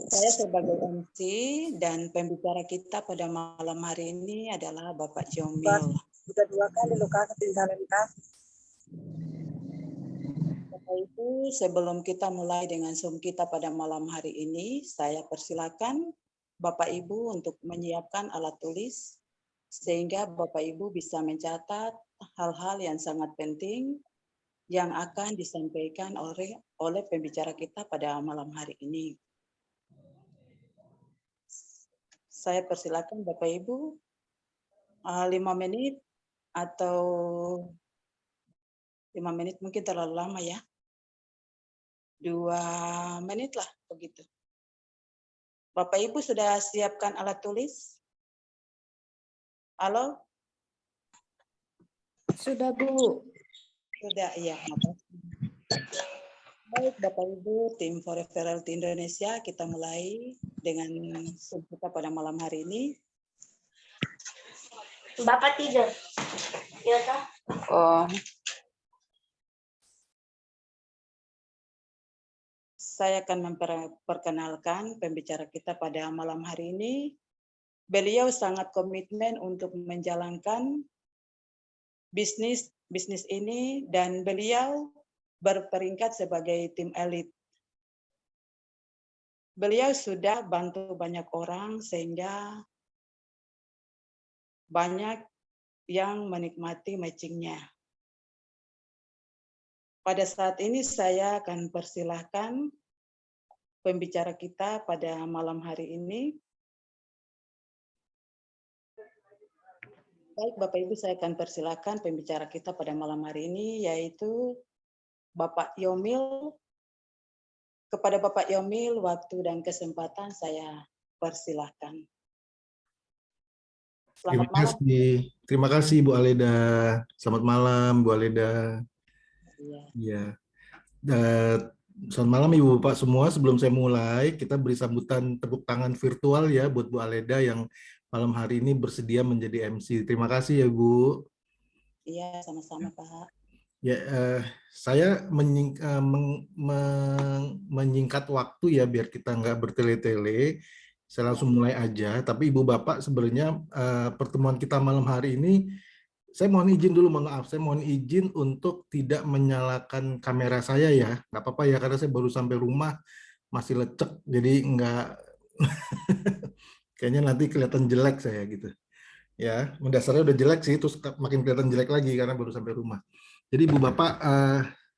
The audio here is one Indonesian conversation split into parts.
Saya sebagai MC dan pembicara kita pada malam hari ini adalah Bapak Jomil. Sudah 2 kali lo kakak tinggalin kak. Bapak Ibu, sebelum kita mulai dengan Zoom kita pada malam hari ini, saya persilakan Bapak Ibu untuk menyiapkan alat tulis sehingga Bapak Ibu bisa mencatat hal-hal yang sangat penting yang akan disampaikan oleh pembicara kita pada malam hari ini. Saya persilakan Bapak Ibu 5 menit atau 5 menit mungkin terlalu lama ya. 2 menit lah begitu. Bapak Ibu sudah siapkan alat tulis? Halo? Sudah, Bu. Sudah, iya. Baik Bapak Ibu, tim Forever Healthy Indonesia, kita mulai dengan Zoom kita pada malam hari ini. Bapak tidur. Iya toh? Oh. Saya akan memperkenalkan pembicara kita pada malam hari ini. Beliau sangat komitmen untuk menjalankan bisnis ini dan beliau berperingkat sebagai tim elit. Beliau sudah bantu banyak orang sehingga banyak yang menikmati matchingnya. Pada saat ini saya akan persilahkan pembicara kita pada malam hari ini. Baik Bapak Ibu, saya akan persilahkan pembicara kita pada malam hari ini yaitu Bapak Yomil. Kepada Bapak Yomil, waktu dan kesempatan saya persilahkan. Selamat malam. Terima kasih Bu Aleda. Selamat malam Bu Aleda. Iya. Selamat malam Ibu Bapak semua. Sebelum saya mulai, kita beri sambutan tepuk tangan virtual ya buat Bu Aleda yang malam hari ini bersedia menjadi MC. Terima kasih ya Bu. Iya, sama-sama Pak. Ya, saya menyingkat waktu ya biar kita nggak bertele-tele. Saya langsung mulai aja. Tapi Ibu Bapak sebenarnya pertemuan kita malam hari ini, saya mohon izin dulu, mohon maaf. Saya mohon izin untuk tidak menyalakan kamera saya ya. Nggak apa-apa ya, karena saya baru sampai rumah, masih lecek. Jadi nggak, kayaknya nanti kelihatan jelek saya gitu. Ya, mendasarnya udah jelek sih, terus makin kelihatan jelek lagi karena baru sampai rumah. Jadi Ibu Bapak,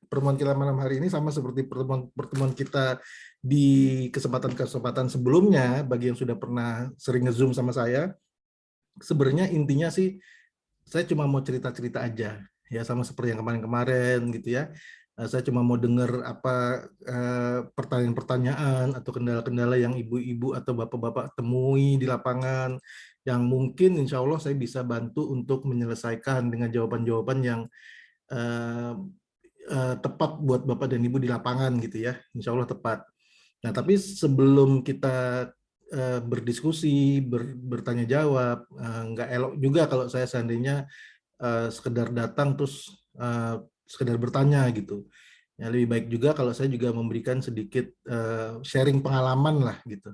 pertemuan kita malam hari ini sama seperti pertemuan kita di kesempatan-kesempatan sebelumnya, bagi yang sudah pernah sering nge-zoom sama saya, sebenarnya intinya sih, saya cuma mau cerita-cerita aja, ya sama seperti yang kemarin-kemarin gitu ya. Saya cuma mau dengar apa pertanyaan-pertanyaan atau kendala-kendala yang ibu-ibu atau bapak-bapak temui di lapangan, yang mungkin insya Allah saya bisa bantu untuk menyelesaikan dengan jawaban-jawaban yang tepat buat Bapak dan Ibu di lapangan gitu ya, insya Allah tepat. Nah tapi sebelum kita berdiskusi, bertanya jawab, nggak elok juga kalau saya seandainya sekedar datang terus sekedar bertanya gitu. Ya, lebih baik juga kalau saya juga memberikan sedikit sharing pengalaman lah gitu.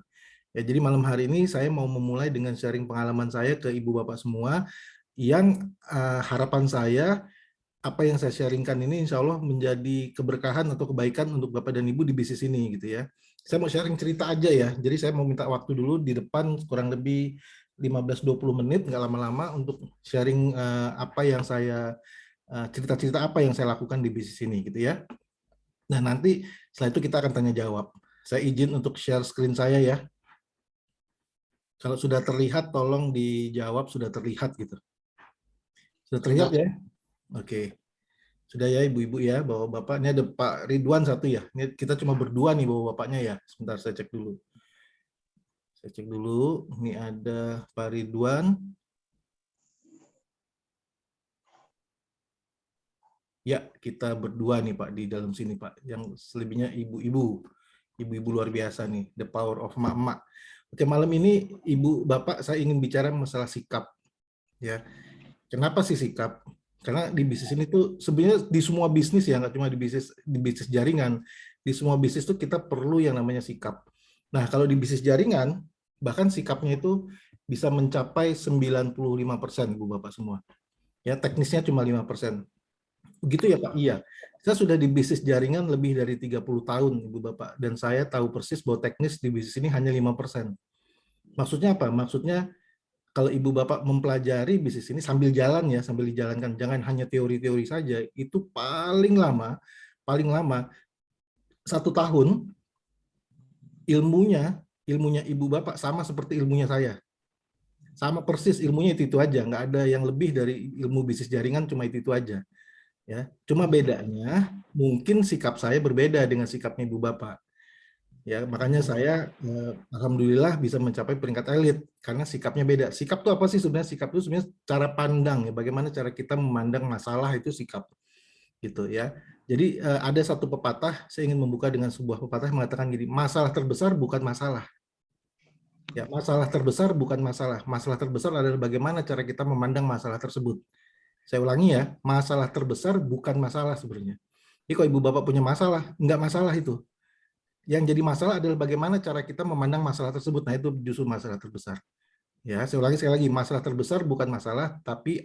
Ya, jadi malam hari ini saya mau memulai dengan sharing pengalaman saya ke Ibu Bapak semua, yang harapan saya apa yang saya sharingkan ini insya Allah menjadi keberkahan atau kebaikan untuk Bapak dan Ibu di bisnis ini gitu ya. Saya mau sharing cerita aja ya, jadi saya mau minta waktu dulu di depan kurang lebih 15-20 menit, nggak lama-lama, untuk sharing apa yang saya, cerita-cerita apa yang saya lakukan di bisnis ini gitu ya. Nah nanti setelah itu kita akan tanya jawab. Saya izin untuk share screen saya ya. Kalau sudah terlihat tolong dijawab sudah terlihat gitu. Sudah terlihat ya? Oke. Sudah ya Ibu-ibu ya, Bapak-bapak. Ini ada Pak Ridwan satu ya. Ini kita cuma berdua nih Bapak-bapaknya ya. Sebentar saya cek dulu. Saya cek dulu. Ini ada Pak Ridwan. Ya, kita berdua nih Pak di dalam sini Pak. Yang selebihnya ibu-ibu. Ibu-ibu luar biasa nih. The power of emak-emak. Oke, malam ini Ibu Bapak saya ingin bicara masalah sikap. Ya. Kenapa sih sikap? Karena di bisnis ini tuh sebenarnya di semua bisnis ya, nggak cuma di bisnis jaringan, di semua bisnis tuh kita perlu yang namanya sikap. Nah, kalau di bisnis jaringan, bahkan sikapnya itu bisa mencapai 95%, Bu Bapak semua. Ya, teknisnya cuma 5%. Begitu ya Pak? Iya. Saya sudah di bisnis jaringan lebih dari 30 tahun, Ibu Bapak. Dan saya tahu persis bahwa teknis di bisnis ini hanya 5%. Maksudnya apa? Maksudnya kalau Ibu Bapak mempelajari bisnis ini sambil jalan ya, sambil dijalankan. Jangan hanya teori-teori saja. Itu paling lama 1 tahun ilmunya Ibu Bapak sama seperti ilmunya saya. Sama persis ilmunya itu aja. Nggak ada yang lebih dari ilmu bisnis jaringan, cuma itu aja. Ya, cuma bedanya mungkin sikap saya berbeda dengan sikapnya Ibu Bapak. Ya, makanya saya alhamdulillah bisa mencapai peringkat elit karena sikapnya beda. Sikap itu apa sih sebenarnya? Sikap itu sebenarnya cara pandang ya, bagaimana cara kita memandang masalah itu sikap gitu ya. Jadi ada satu pepatah, saya ingin membuka dengan sebuah pepatah yang mengatakan gini, masalah terbesar bukan masalah. Ya, masalah terbesar bukan masalah. Masalah terbesar adalah bagaimana cara kita memandang masalah tersebut. Saya ulangi ya, masalah terbesar bukan masalah sebenarnya. Jadi kalau ibu bapak punya masalah, enggak masalah itu. Yang jadi masalah adalah bagaimana cara kita memandang masalah tersebut. Nah itu justru masalah terbesar. Ya, saya ulangi sekali lagi, masalah terbesar bukan masalah, tapi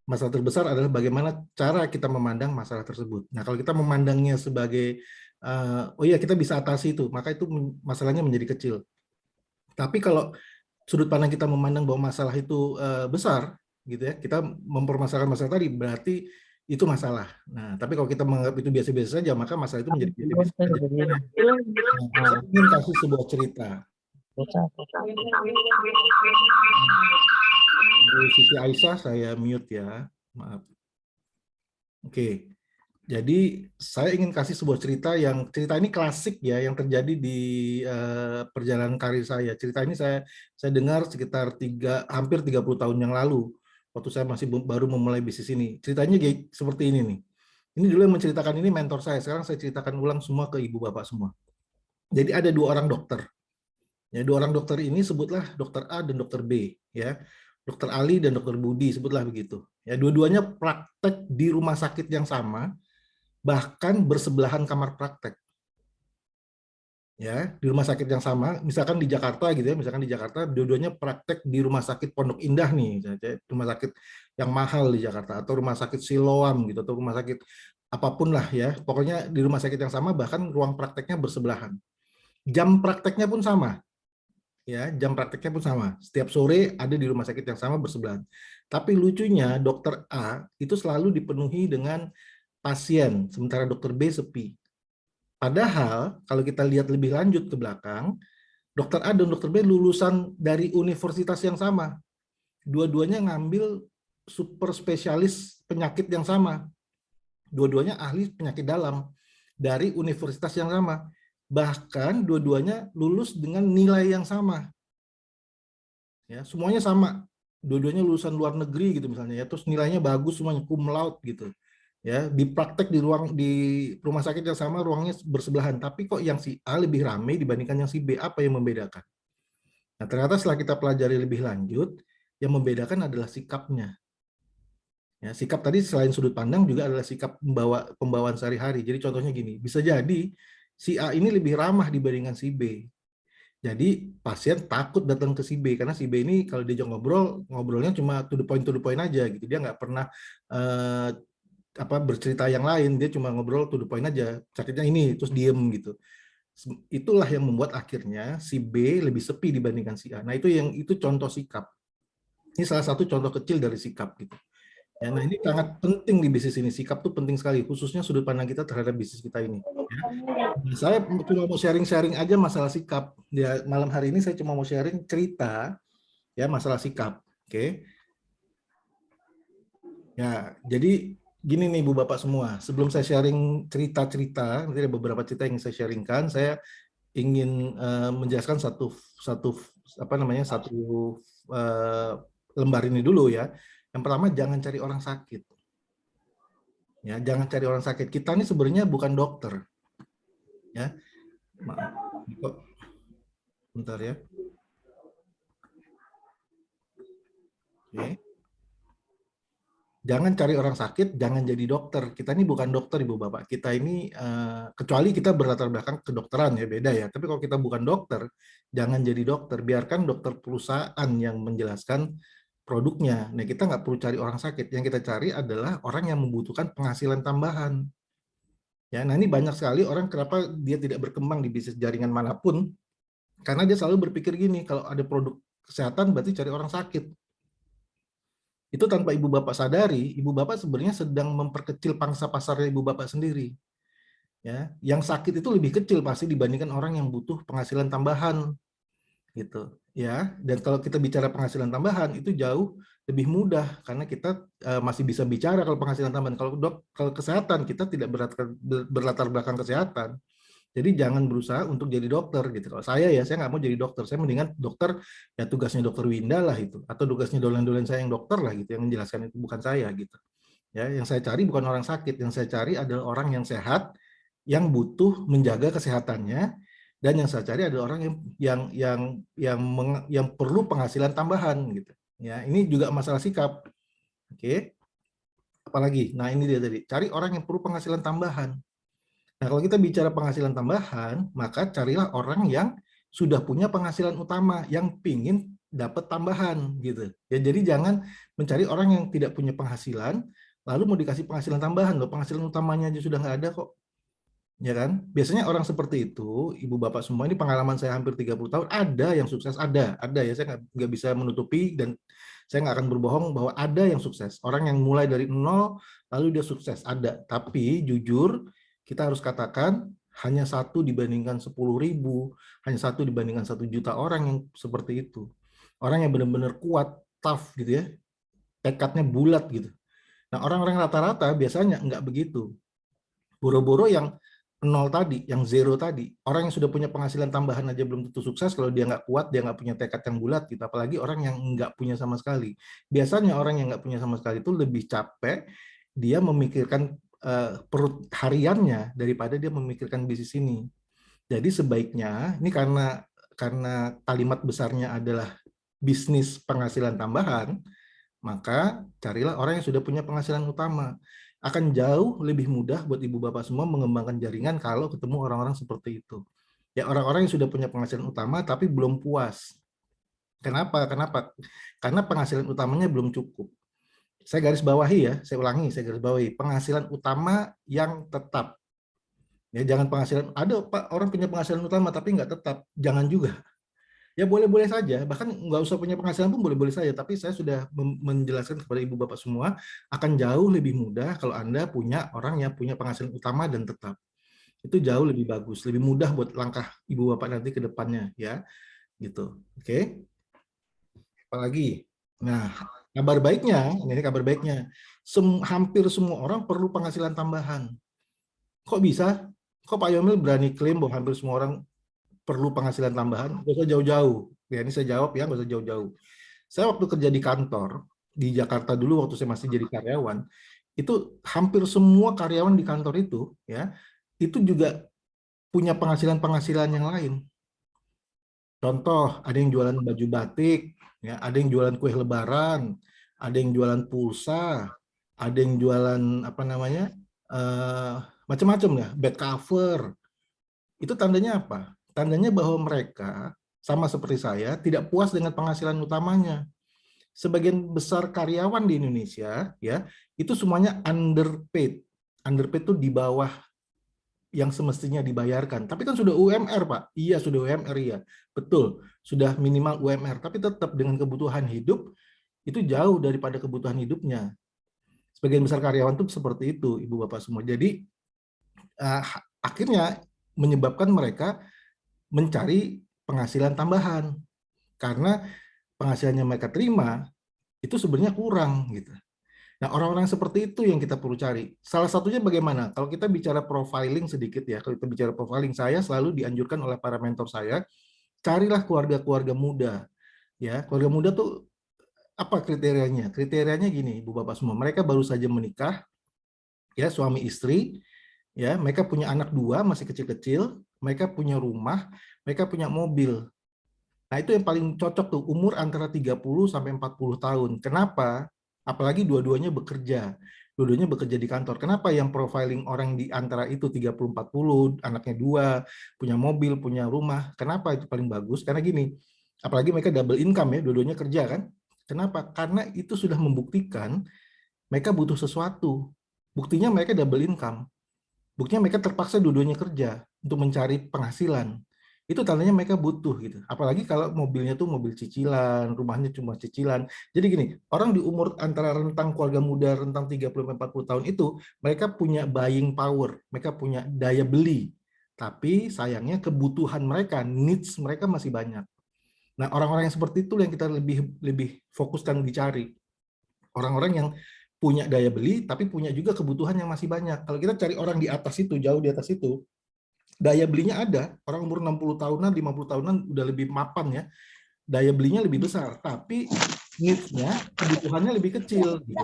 masalah terbesar adalah bagaimana cara kita memandang masalah tersebut. Nah kalau kita memandangnya sebagai, oh iya kita bisa atasi itu, maka itu masalahnya menjadi kecil. Tapi kalau sudut pandang kita memandang bahwa masalah itu besar, gitu ya, kita mempermasalahkan masalah tadi berarti itu masalah. Nah, tapi kalau kita menganggap itu biasa-biasa saja, maka masalah itu menjadi biasa-biasa saja. Nah, saya ingin kasih sebuah cerita. Bu Siti Aisyah, saya mute ya, maaf. Oke, jadi saya ingin kasih sebuah cerita ini klasik ya, yang terjadi di perjalanan karir saya. Cerita ini saya dengar sekitar hampir 30 tahun yang lalu, waktu saya masih baru memulai bisnis ini. Ceritanya seperti ini nih. Ini dulu yang menceritakan ini mentor saya. Sekarang saya ceritakan ulang semua ke ibu bapak semua. Jadi ada 2 orang dokter. Ya, 2 orang dokter ini sebutlah dokter A dan dokter B. Ya, dokter Ali dan dokter Budi sebutlah begitu. Ya, dua-duanya praktek di rumah sakit yang sama, bahkan bersebelahan kamar praktek. Ya, di rumah sakit yang sama, misalkan di Jakarta gitu ya, misalkan di Jakarta dua-duanya praktek di rumah sakit Pondok Indah nih, rumah sakit yang mahal di Jakarta, atau rumah sakit Siloam gitu, atau rumah sakit apapun lah ya, pokoknya di rumah sakit yang sama, bahkan ruang prakteknya bersebelahan. Jam prakteknya pun sama, ya, jam prakteknya pun sama. Setiap sore ada di rumah sakit yang sama bersebelahan. Tapi lucunya dokter A itu selalu dipenuhi dengan pasien, sementara dokter B sepi. Padahal kalau kita lihat lebih lanjut ke belakang, dokter A dan dokter B lulusan dari universitas yang sama. Dua-duanya ngambil super spesialis penyakit yang sama. Dua-duanya ahli penyakit dalam dari universitas yang sama. Bahkan dua-duanya lulus dengan nilai yang sama. Ya, semuanya sama. Dua-duanya lulusan luar negeri gitu misalnya ya. Terus nilainya bagus semuanya, cum laude gitu. Ya, dipraktek di rumah sakit yang sama, ruangnya bersebelahan, tapi kok yang si A lebih ramai dibandingkan yang si B, apa yang membedakan? Nah, ternyata setelah kita pelajari lebih lanjut, yang membedakan adalah sikapnya. Ya, sikap tadi selain sudut pandang juga adalah sikap pembawaan sehari-hari. Jadi contohnya gini, bisa jadi si A ini lebih ramah dibandingkan si B. Jadi pasien takut datang ke si B karena si B ini kalau diajak ngobrolnya cuma to the point aja gitu. Dia nggak pernah bercerita yang lain, dia cuma ngobrol to the point aja, sakitnya ini terus diem gitu. Itulah yang membuat akhirnya si B lebih sepi dibandingkan si A. Nah itu contoh sikap. Ini salah satu contoh kecil dari sikap gitu. Ya, nah ini sangat penting di bisnis ini, sikap tuh penting sekali, khususnya sudut pandang kita terhadap bisnis kita ini. Ya. Nah, saya cuma mau sharing-sharing aja masalah sikap. Ya, malam hari ini saya cuma mau sharing cerita ya masalah sikap. Oke. Ya, jadi gini nih Bu Bapak semua, sebelum saya sharing cerita-cerita, nanti ada beberapa cerita yang saya sharingkan, saya ingin menjelaskan satu lembar ini dulu ya. Yang pertama, jangan cari orang sakit. Ya, jangan cari orang sakit. Kita ini sebenarnya bukan dokter. Ya. Maaf. Bentar ya. Oke. Jangan cari orang sakit, jangan jadi dokter. Kita ini bukan dokter, Ibu Bapak. Kita ini, kecuali kita berlatar belakang kedokteran ya, beda ya. Tapi kalau kita bukan dokter, jangan jadi dokter. Biarkan dokter perusahaan yang menjelaskan produknya. Nah, kita nggak perlu cari orang sakit. Yang kita cari adalah orang yang membutuhkan penghasilan tambahan. Ya, nah ini banyak sekali orang kenapa dia tidak berkembang di bisnis jaringan manapun, karena dia selalu berpikir gini, kalau ada produk kesehatan berarti cari orang sakit. Itu tanpa ibu bapak sadari, ibu bapak sebenarnya sedang memperkecil pangsa pasarnya ibu bapak sendiri. Ya, yang sakit itu lebih kecil pasti dibandingkan orang yang butuh penghasilan tambahan, gitu. Ya, dan kalau kita bicara penghasilan tambahan itu jauh lebih mudah karena kita masih bisa bicara kalau penghasilan tambahan. Kalau kesehatan kita tidak berlatar belakang kesehatan. Jadi jangan berusaha untuk jadi dokter gitu. Kalau saya nggak mau jadi dokter. Saya mendingan dokter ya tugasnya dokter Winda lah itu, atau tugasnya dolen-dolen saya yang dokter lah gitu, yang menjelaskan itu bukan saya gitu. Ya, yang saya cari bukan orang sakit, yang saya cari adalah orang yang sehat, yang butuh menjaga kesehatannya, dan yang saya cari adalah orang yang perlu penghasilan tambahan gitu. Ya, ini juga masalah sikap. Oke. Apalagi, nah ini dia tadi, cari orang yang perlu penghasilan tambahan. Nah, kalau kita bicara penghasilan tambahan, maka carilah orang yang sudah punya penghasilan utama, yang pingin dapat tambahan, gitu. Ya, jadi jangan mencari orang yang tidak punya penghasilan, lalu mau dikasih penghasilan tambahan, loh, penghasilan utamanya aja sudah nggak ada kok. Ya kan? Biasanya orang seperti itu, ibu bapak semua, ini pengalaman saya hampir 30 tahun, ada yang sukses, ada ya, saya nggak bisa menutupi, dan saya nggak akan berbohong bahwa ada yang sukses. Orang yang mulai dari nol, lalu dia sukses, ada. Tapi jujur, kita harus katakan hanya 1 dibandingkan 10.000, hanya 1 dibandingkan 1 juta orang yang seperti itu. Orang yang benar-benar kuat, tough gitu ya, tekadnya bulat gitu. Nah, orang-orang rata-rata biasanya nggak begitu. Boro-boro yang nol tadi, yang zero tadi, orang yang sudah punya penghasilan tambahan aja belum tentu sukses kalau dia nggak kuat, dia nggak punya tekad yang bulat gitu. Apalagi orang yang nggak punya sama sekali. Biasanya orang yang nggak punya sama sekali itu lebih capek, dia memikirkan perut hariannya daripada dia memikirkan bisnis ini. Jadi sebaiknya ini karena kalimat besarnya adalah bisnis penghasilan tambahan, maka carilah orang yang sudah punya penghasilan utama. Akan jauh lebih mudah buat ibu bapak semua mengembangkan jaringan kalau ketemu orang-orang seperti itu. Ya, orang-orang yang sudah punya penghasilan utama tapi belum puas. Kenapa? Karena penghasilan utamanya belum cukup. Saya garis bawahi ya, saya ulangi, saya garis bawahi, penghasilan utama yang tetap. Ya, jangan penghasilan, ada Pak, orang punya penghasilan utama tapi nggak tetap, jangan juga. Ya boleh-boleh saja, bahkan nggak usah punya penghasilan pun boleh-boleh saja, tapi saya sudah menjelaskan kepada ibu bapak semua, akan jauh lebih mudah kalau Anda punya orang yang punya penghasilan utama dan tetap. Itu jauh lebih bagus, lebih mudah buat langkah ibu bapak nanti ke depannya ya, gitu. Oke. Apalagi? Nah, kabar baiknya, ini kabar baiknya, hampir semua orang perlu penghasilan tambahan. Kok bisa? Kok Pak Yomil berani klaim bahwa hampir semua orang perlu penghasilan tambahan? Nggak usah jauh-jauh. Ya, ini saya jawab ya, nggak usah jauh-jauh. Saya waktu kerja di kantor, di Jakarta dulu waktu saya masih jadi karyawan, itu hampir semua karyawan di kantor itu, ya, itu juga punya penghasilan-penghasilan yang lain. Contoh, ada yang jualan baju batik, ya, ada yang jualan kue lebaran, ada yang jualan pulsa, ada yang jualan apa namanya, macam-macam ya, bed cover. Itu tandanya apa? Tandanya bahwa mereka sama seperti saya tidak puas dengan penghasilan utamanya. Sebagian besar karyawan di Indonesia ya itu semuanya underpaid. Underpaid itu di bawah yang semestinya dibayarkan. Tapi kan sudah UMR, Pak. Iya, sudah UMR ya. Betul, sudah minimal UMR, tapi tetap dengan kebutuhan hidup itu jauh daripada kebutuhan hidupnya. Sebagian besar karyawan itu seperti itu, Ibu Bapak semua. Jadi akhirnya menyebabkan mereka mencari penghasilan tambahan karena penghasilan yang mereka terima itu sebenarnya kurang gitu. Nah, orang-orang seperti itu yang kita perlu cari. Salah satunya bagaimana? Kalau kita bicara profiling sedikit ya, kalau kita bicara profiling, saya selalu dianjurkan oleh para mentor saya, carilah keluarga-keluarga muda. Ya, keluarga muda tuh apa kriterianya? Kriterianya gini, Ibu Bapak semua, mereka baru saja menikah, ya, suami istri, ya, mereka punya anak 2 masih kecil-kecil, mereka punya rumah, mereka punya mobil. Nah, itu yang paling cocok tuh, umur antara 30 sampai 40 tahun. Kenapa? Apalagi dua-duanya bekerja. Dua-duanya bekerja di kantor. Kenapa yang profiling orang di antara itu 30-40, anaknya 2, punya mobil, punya rumah. Kenapa itu paling bagus? Karena gini, apalagi mereka double income ya, dua-duanya kerja kan. Kenapa? Karena itu sudah membuktikan mereka butuh sesuatu. Buktinya mereka double income. Buktinya mereka terpaksa dua-duanya kerja untuk mencari penghasilan. Itu tandanya mereka butuh gitu. Apalagi kalau mobilnya tuh mobil cicilan, rumahnya cuma cicilan. Jadi gini, orang di umur antara rentang keluarga muda, rentang 30-40 tahun itu, mereka punya buying power, mereka punya daya beli. Tapi sayangnya kebutuhan mereka, needs mereka masih banyak. Nah, orang-orang yang seperti itu yang kita lebih fokuskan dicari. Orang-orang yang punya daya beli, tapi punya juga kebutuhan yang masih banyak. Kalau kita cari orang di atas itu, jauh di atas itu, daya belinya ada. Orang umur 60 tahunan, 50 tahunan udah lebih mapan ya. Daya belinya lebih besar, tapi needs-nya, kebutuhannya lebih kecil. Gitu.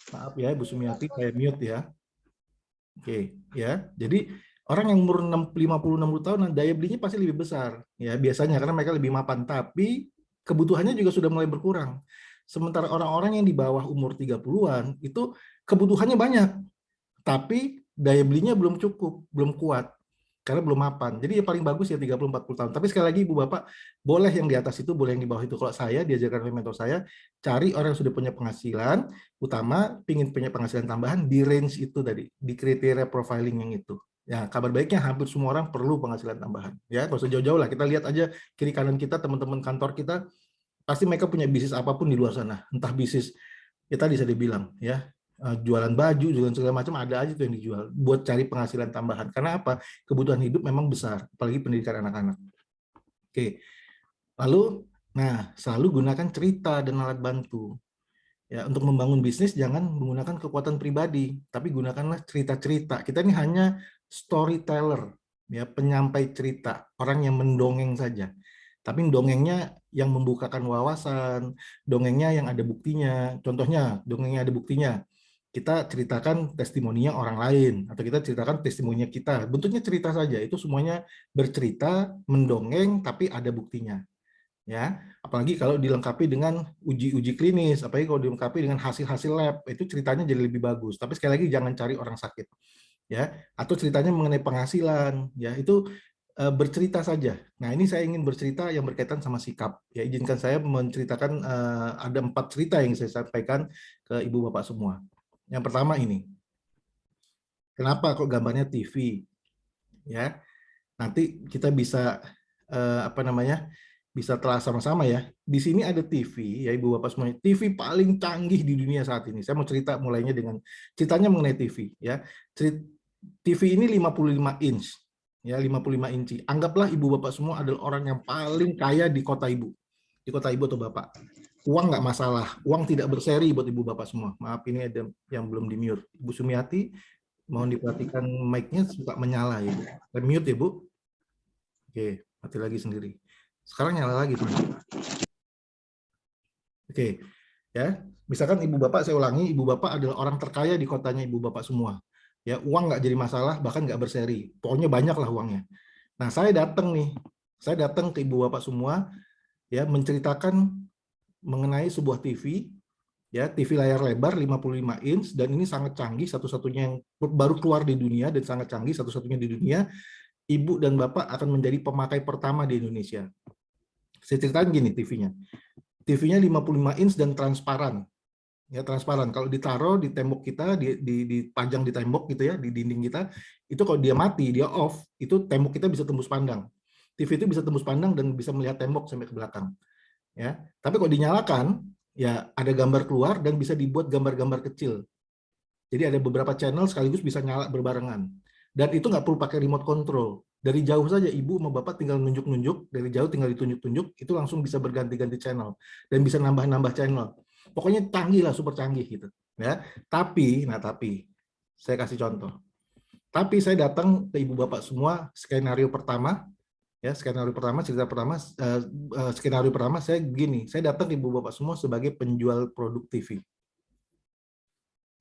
Maaf ya, Bu Sumiati, saya mute ya. Oke, ya. Jadi orang yang umur 50-60 tahun, daya belinya pasti lebih besar. Ya, biasanya karena mereka lebih mapan, tapi kebutuhannya juga sudah mulai berkurang. Sementara orang-orang yang di bawah umur 30-an itu kebutuhannya banyak, tapi daya belinya belum cukup, belum kuat karena belum mapan. Jadi yang paling bagus ya 30-40 tahun. Tapi sekali lagi Ibu Bapak, boleh yang di atas itu, boleh yang di bawah itu. Kalau saya diajarkan oleh mentor saya, cari orang yang sudah punya penghasilan, utama pingin punya penghasilan tambahan di range itu tadi, di kriteria profiling yang itu. Ya, kabar baiknya hampir semua orang perlu penghasilan tambahan. Ya, nggak usah jauh-jauh lah. Kita lihat aja kiri kanan kita, teman-teman kantor kita, pasti mereka punya bisnis apapun di luar sana. Entah bisnis, ya tadi saya dibilang, ya jualan baju, jualan segala macam, ada aja tuh yang dijual buat cari penghasilan tambahan. Karena apa? Kebutuhan hidup memang besar, apalagi pendidikan anak-anak. Oke, lalu, nah selalu gunakan cerita dan alat bantu. Ya, untuk membangun bisnis jangan menggunakan kekuatan pribadi, tapi gunakanlah cerita-cerita. Kita ini hanya storyteller, ya penyampai cerita, orang yang mendongeng saja. Tapi dongengnya yang membukakan wawasan, dongengnya yang ada buktinya. Contohnya, dongengnya ada buktinya. Kita ceritakan testimoninya orang lain, atau kita ceritakan testimoninya kita. Bentuknya cerita saja, itu semuanya bercerita, mendongeng, tapi ada buktinya. Ya, apalagi kalau dilengkapi dengan uji-uji klinis, apalagi kalau dilengkapi dengan hasil-hasil lab, itu ceritanya jadi lebih bagus. Tapi sekali lagi jangan cari orang sakit, ya. Atau ceritanya mengenai penghasilan, ya itu bercerita saja. Nah, ini saya ingin bercerita yang berkaitan sama sikap. Ya, izinkan saya menceritakan ada 4 cerita yang saya sampaikan ke ibu bapak semua. Yang pertama ini, kenapa kok gambarnya TV? Ya, nanti kita bisa apa namanya? Bisa telah sama-sama ya. Di sini ada TV, ya Ibu Bapak semuanya. TV paling canggih di dunia saat ini. Saya mau cerita mulainya dengan ceritanya mengenai TV ya. TV ini 55 inch. Ya, 55 inci. Anggaplah Ibu Bapak semua adalah orang yang paling kaya di kota Ibu. Di kota Ibu atau Bapak. Uang nggak masalah. Uang tidak berseri buat Ibu Bapak semua. Maaf, ini ada yang belum di-mute. Ibu Sumiati, mohon diperhatikan mic-nya suka menyala ya. Mute ya, Bu. Oke, mati lagi sendiri. Sekarang nyala lagi tuh. Oke, ya. Misalkan ibu bapak, saya ulangi, ibu bapak adalah orang terkaya di kotanya ibu bapak semua. Ya, uang nggak jadi masalah, bahkan nggak berseri. Pokoknya banyak lah uangnya. Nah, saya datang ke ibu bapak semua, ya menceritakan mengenai sebuah TV, ya TV layar lebar 55 inch dan ini sangat canggih, satu-satunya yang baru keluar di dunia dan sangat canggih, satu-satunya di dunia. Ibu dan bapak akan menjadi pemakai pertama di Indonesia. Saya ceritain gini TV-nya. TV-nya 55 inch dan transparan. Ya, transparan. Kalau ditaruh di tembok kita, dipajang di tembok gitu ya, di dinding kita, itu kalau dia mati, dia off, itu tembok kita bisa tembus pandang. TV itu bisa tembus pandang dan bisa melihat tembok sampai ke belakang. Ya, tapi kalau dinyalakan, ya ada gambar keluar dan bisa dibuat gambar-gambar kecil. Jadi ada beberapa channel sekaligus bisa nyala berbarengan. Dan itu nggak perlu pakai remote control. Dari jauh saja ibu sama bapak tinggal nunjuk-nunjuk, dari jauh tinggal ditunjuk-tunjuk, itu langsung bisa berganti-ganti channel dan bisa nambah-nambah channel. Pokoknya canggih lah, super canggih gitu. Ya, tapi saya kasih contoh. Tapi saya datang ke ibu bapak semua, skenario pertama, ya skenario pertama, cerita pertama, skenario pertama saya begini, saya datang ke ibu bapak semua sebagai penjual produk TV.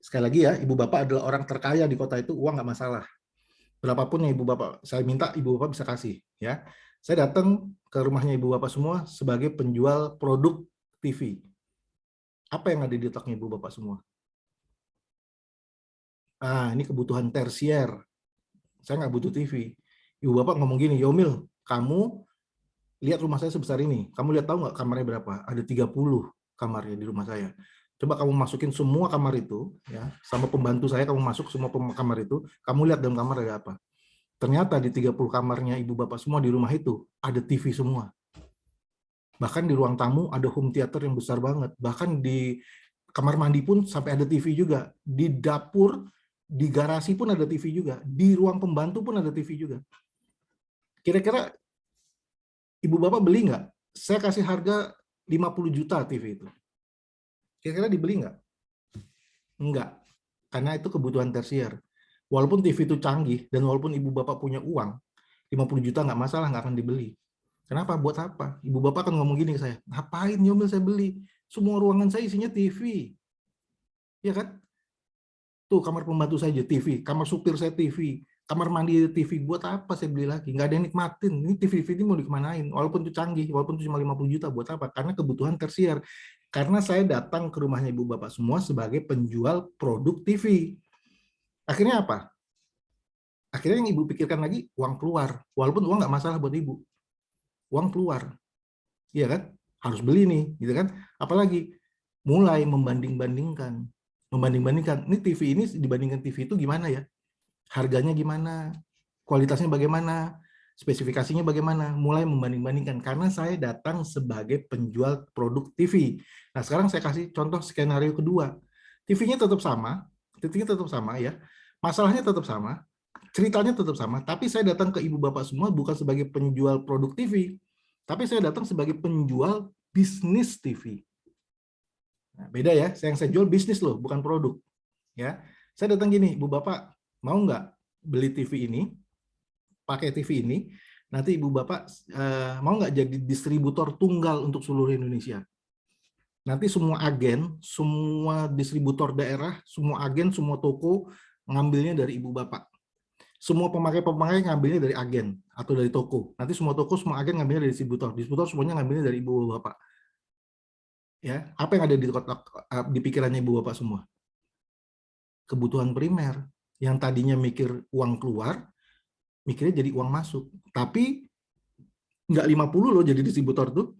Sekali lagi ya, ibu bapak adalah orang terkaya di kota itu, uang nggak masalah. Berapapun yang ibu bapak saya minta, ibu bapak bisa kasih. Ya, saya datang ke rumahnya ibu bapak semua sebagai penjual produk TV. Apa yang ada di otaknya ibu bapak semua? Ini kebutuhan tersier. Saya nggak butuh TV. Ibu bapak ngomong gini, Yomil, kamu lihat rumah saya sebesar ini. Kamu lihat, tahu nggak kamarnya berapa? Ada 30 kamarnya di rumah saya. Coba kamu masukin semua kamar itu, ya, sama pembantu saya, kamu masuk semua kamar itu, kamu lihat dalam kamar ada apa. Ternyata di 30 kamarnya ibu bapak semua di rumah itu, ada TV semua. Bahkan di ruang tamu ada home theater yang besar banget. Bahkan di kamar mandi pun sampai ada TV juga. Di dapur, di garasi pun ada TV juga. Di ruang pembantu pun ada TV juga. Kira-kira ibu bapak beli nggak? Saya kasih harga 50 juta TV itu. Kira-kira dibeli nggak? Enggak. Karena itu kebutuhan tersier. Walaupun TV itu canggih, dan walaupun ibu bapak punya uang, 50 juta nggak masalah, nggak akan dibeli. Kenapa? Buat apa? Ibu bapak kan ngomong gini ke saya, ngapain Yomil saya beli? Semua ruangan saya isinya TV. Ya kan? Tuh kamar pembantu saya aja TV, kamar supir saya TV, kamar mandi TV. Buat apa saya beli lagi? Nggak ada yang nikmatin. Ini TV ini mau dikemanain? Walaupun itu canggih, walaupun itu cuma 50 juta, buat apa? Karena kebutuhan tersier. Karena saya datang ke rumahnya ibu bapak semua sebagai penjual produk TV. Akhirnya apa? Akhirnya yang ibu pikirkan lagi, uang keluar. Walaupun uang nggak masalah buat ibu. Uang keluar. Iya kan? Harus beli nih, gitu kan? Apalagi mulai membanding-bandingkan. Membanding-bandingkan, ini TV ini dibandingkan TV itu gimana ya? Harganya gimana? Kualitasnya bagaimana? Spesifikasinya bagaimana? Mulai membanding-bandingkan. Karena saya datang sebagai penjual produk TV. Nah, sekarang saya kasih contoh skenario kedua. TV-nya tetap sama, TV-nya tetap sama ya. Masalahnya tetap sama, ceritanya tetap sama, tapi saya datang ke ibu bapak semua bukan sebagai penjual produk TV, tapi saya datang sebagai penjual bisnis TV. Nah, beda ya, yang saya jual bisnis loh, bukan produk. Ya, saya datang gini, ibu bapak mau nggak beli TV ini, pakai TV ini, nanti ibu bapak mau nggak jadi distributor tunggal untuk seluruh Indonesia. Nanti semua agen, semua distributor daerah, semua agen, semua toko ngambilnya dari ibu bapak. Semua pemakai ngambilnya dari agen atau dari toko. Nanti semua toko, semua agen ngambilnya dari distributor. Distributor semuanya ngambilnya dari ibu bapak. Ya, apa yang ada di kotak, di pikirannya ibu bapak semua? Kebutuhan primer. Yang tadinya mikir uang keluar, mikirnya jadi uang masuk. Tapi nggak 50 loh jadi distributor tuh.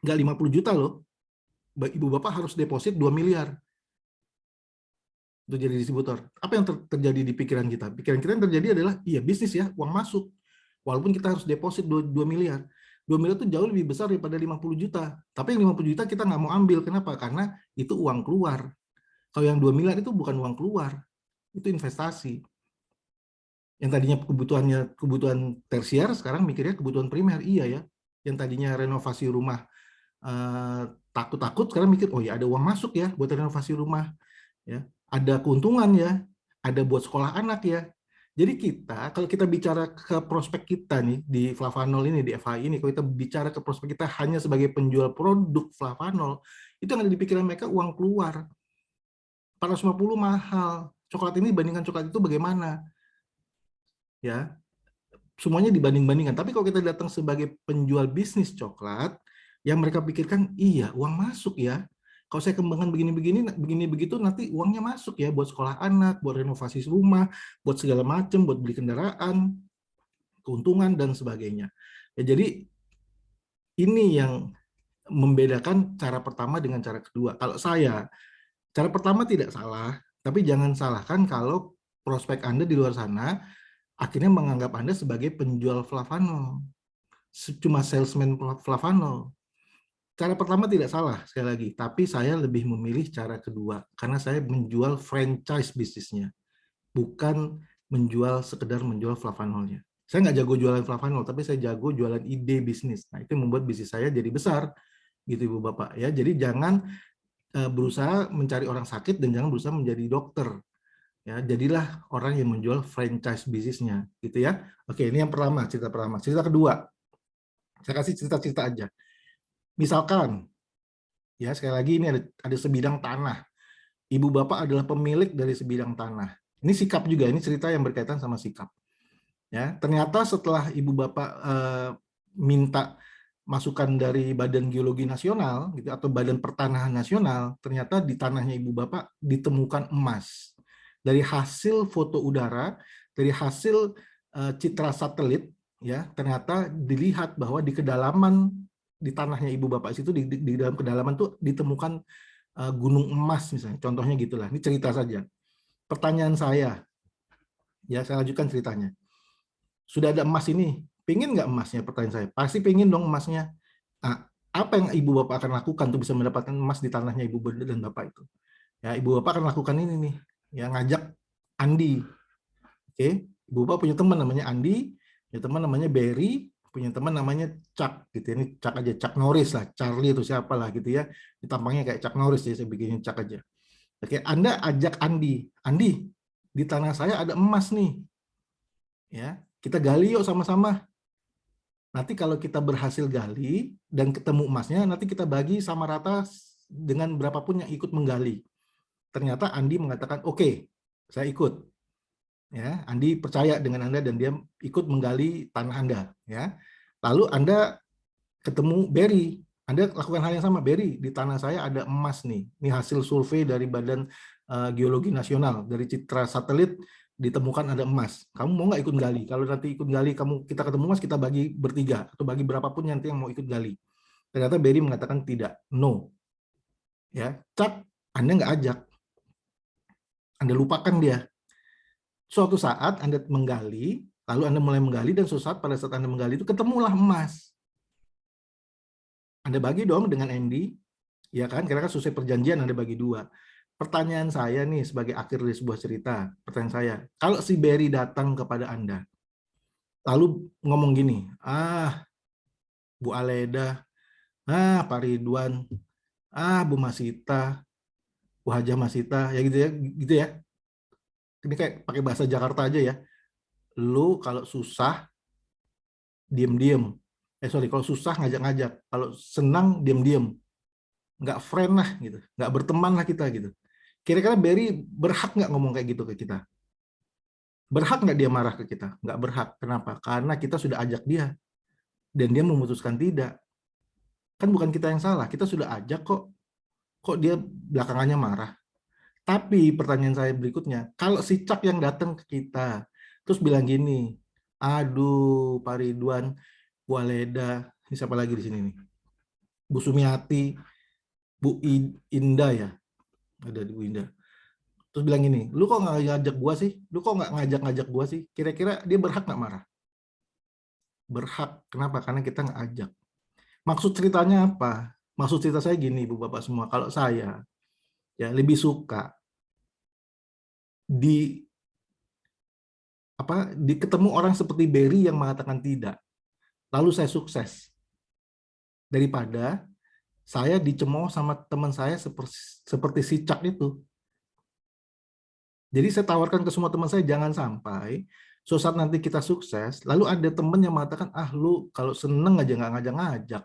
Nggak 50 juta loh. Ibu bapak harus deposit 2 miliar. Untuk jadi distributor. Apa yang terjadi di pikiran kita? Pikiran kita yang terjadi adalah, iya bisnis ya, uang masuk. Walaupun kita harus deposit 2 miliar. 2 miliar itu jauh lebih besar daripada 50 juta. Tapi yang 50 juta kita nggak mau ambil. Kenapa? Karena itu uang keluar. Kalau yang 2 miliar itu bukan uang keluar. Itu investasi. Yang tadinya kebutuhan tersier, sekarang mikirnya kebutuhan primer. Iya ya. Yang tadinya renovasi rumah takut-takut, sekarang mikir, oh ya ada uang masuk ya buat renovasi rumah. Ya. Ada keuntungan ya, ada buat sekolah anak ya. Jadi kita, kalau kita bicara ke prospek kita nih, di Flavanol ini, di FHI ini, kalau kita bicara ke prospek kita hanya sebagai penjual produk Flavanol, itu yang ada di pikiran mereka uang keluar. 450 mahal, coklat ini dibandingkan coklat itu bagaimana? Ya, semuanya dibanding-bandingkan. Tapi kalau kita datang sebagai penjual bisnis coklat, yang mereka pikirkan, iya uang masuk ya. Kalau saya kembangkan begini begitu, nanti uangnya masuk ya buat sekolah anak, buat renovasi rumah, buat segala macam, buat beli kendaraan, keuntungan dan sebagainya. Ya, jadi ini yang membedakan cara pertama dengan cara kedua. Kalau saya, cara pertama tidak salah, tapi jangan salahkan kalau prospek Anda di luar sana akhirnya menganggap Anda sebagai penjual Flavanol, cuma salesman Flavanol. Cara pertama tidak salah, sekali lagi, tapi saya lebih memilih cara kedua, karena saya menjual franchise bisnisnya, bukan sekedar menjual Flavanolnya. Saya nggak jago jualan Flavanol, tapi saya jago jualan ide bisnis. Nah, itu membuat bisnis saya jadi besar, gitu Ibu Bapak. Ya, jadi jangan berusaha mencari orang sakit dan jangan berusaha menjadi dokter. Ya, jadilah orang yang menjual franchise bisnisnya, gitu ya. Oke, ini yang pertama, cerita pertama. Cerita kedua, saya kasih cerita-cerita aja. Misalkan, ya sekali lagi ini ada sebidang tanah. Ibu bapak adalah pemilik dari sebidang tanah. Ini sikap juga, ini cerita yang berkaitan sama sikap. Ya, ternyata setelah ibu bapak minta masukan dari Badan Geologi Nasional gitu atau Badan Pertanahan Nasional, ternyata di tanahnya Ibu Bapak ditemukan emas. Dari hasil foto udara, dari hasil citra satelit, ya ternyata dilihat bahwa di kedalaman di tanahnya Ibu Bapak situ di dalam kedalaman tuh ditemukan gunung emas misalnya. Contohnya gitulah. Ini cerita saja. Pertanyaan saya, ya saya lanjutkan ceritanya. Sudah ada emas ini, pingin nggak emasnya? Pertanyaan saya. Pasti pingin dong emasnya. Nah, apa yang Ibu Bapak akan lakukan untuk bisa mendapatkan emas di tanahnya Ibu dan Bapak itu? Ya, Ibu Bapak akan lakukan ini nih, ya ngajak Andi. Oke, Ibu Bapak punya teman namanya Andi, punya teman namanya Berry, punya teman namanya Chuck gitu. Ini Chuck aja, Chuck Norris lah, Charlie itu siapa lah gitu ya. Tampangnya kayak Chuck Norris jadi saya bikin Chuck aja. Oke, Anda ajak Andi. Andi, di tanah saya ada emas nih. Ya, kita gali yuk sama-sama. Nanti kalau kita berhasil gali dan ketemu emasnya, nanti kita bagi sama rata dengan berapapun yang ikut menggali. Ternyata Andi mengatakan, oke, saya ikut. Ya, Andi percaya dengan Anda dan dia ikut menggali tanah Anda. Ya, lalu Anda ketemu Berry. Anda lakukan hal yang sama, Berry. Di tanah saya ada emas nih. Ini hasil survei dari Badan Geologi Nasional, dari citra satelit ditemukan ada emas. Kamu mau nggak ikut gali? Kalau nanti ikut gali, kita ketemu emas, kita bagi bertiga atau bagi berapapun nanti yang mau ikut gali. Ternyata Berry mengatakan tidak, no. Ya, Chuck, Anda nggak ajak, Anda lupakan dia. Suatu saat Anda menggali, lalu Anda mulai menggali dan suatu saat pada saat Anda menggali itu ketemulah emas. Anda bagi dong dengan Andy, ya kan? Karena kan sesuai perjanjian Anda bagi dua. Pertanyaan saya nih sebagai akhir dari sebuah cerita, pertanyaan saya, kalau si Berry datang kepada Anda, lalu ngomong gini, Bu Aleda, Pak Ridwan, Bu Masita, Bu Hajah Masita, ya gitu ya. Ini kayak pakai bahasa Jakarta aja ya. Lu kalau susah, diem-diem. Kalau susah ngajak-ngajak, kalau senang diem-diem. Nggak friend lah gitu, nggak berteman lah kita gitu. Kira-kira Berry berhak nggak ngomong kayak gitu ke kita? Berhak nggak dia marah ke kita? Nggak berhak. Kenapa? Karena kita sudah ajak dia dan dia memutuskan tidak. Kan bukan kita yang salah, kita sudah ajak kok. Kok dia belakangannya marah? Tapi pertanyaan saya berikutnya, kalau si Cak yang datang ke kita terus bilang gini, aduh Pak Ridwan, Bu Aleda, ini siapa lagi di sini nih? Bu Sumiati, Bu Indah ya, ada Bu Indah. Terus bilang gini, lu kok nggak ngajak gua sih? Lu kok nggak ngajak-ngajak gua sih? Kira-kira dia berhak nggak marah? Berhak. Kenapa? Karena kita nggak ajak. Maksud ceritanya apa? Maksud cerita saya gini, Ibu Bapak semua. Kalau saya ya lebih suka ketemu orang seperti Berry yang mengatakan tidak, lalu saya sukses, daripada saya dicemooh sama teman saya seperti si Cak itu. Jadi saya tawarkan ke semua teman saya, jangan sampai suatu saat nanti kita sukses, lalu ada teman yang mengatakan, lu kalau seneng aja nggak ngajak-ngajak.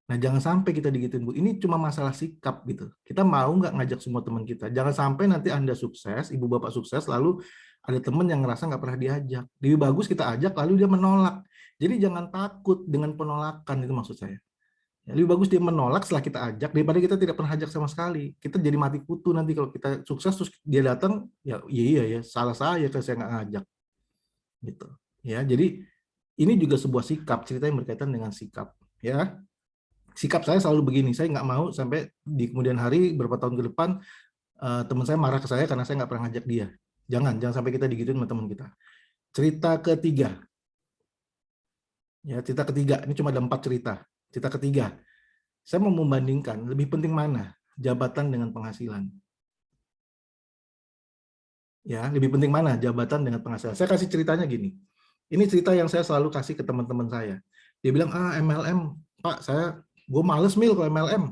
Nah, jangan sampai kita digituin, Bu. Ini cuma masalah sikap gitu. Kita mau nggak ngajak semua teman kita. Jangan sampai nanti Anda sukses, Ibu Bapak sukses, lalu ada teman yang ngerasa nggak pernah diajak. Lebih bagus kita ajak, lalu dia menolak. Jadi jangan takut dengan penolakan, itu maksud saya. Ya, lebih bagus dia menolak setelah kita ajak, daripada kita tidak pernah ajak sama sekali. Kita jadi mati kutu nanti kalau kita sukses, terus dia datang, ya iya ya, salah saya kalau saya nggak ngajak. Gitu. Ya, jadi ini juga sebuah sikap, cerita yang berkaitan dengan sikap. Ya, sikap saya selalu begini, saya nggak mau sampai di kemudian hari beberapa tahun ke depan teman saya marah ke saya karena saya nggak pernah ngajak dia. Jangan sampai kita digituin sama teman kita. Cerita ketiga, ya cerita ketiga ini cuma ada 4 cerita. Cerita ketiga, saya mau membandingkan lebih penting mana jabatan dengan penghasilan. Ya, lebih penting mana jabatan dengan penghasilan. Saya kasih ceritanya gini. Ini cerita yang saya selalu kasih ke teman-teman saya. Dia bilang, MLM, Pak, gue males mil kalau MLM.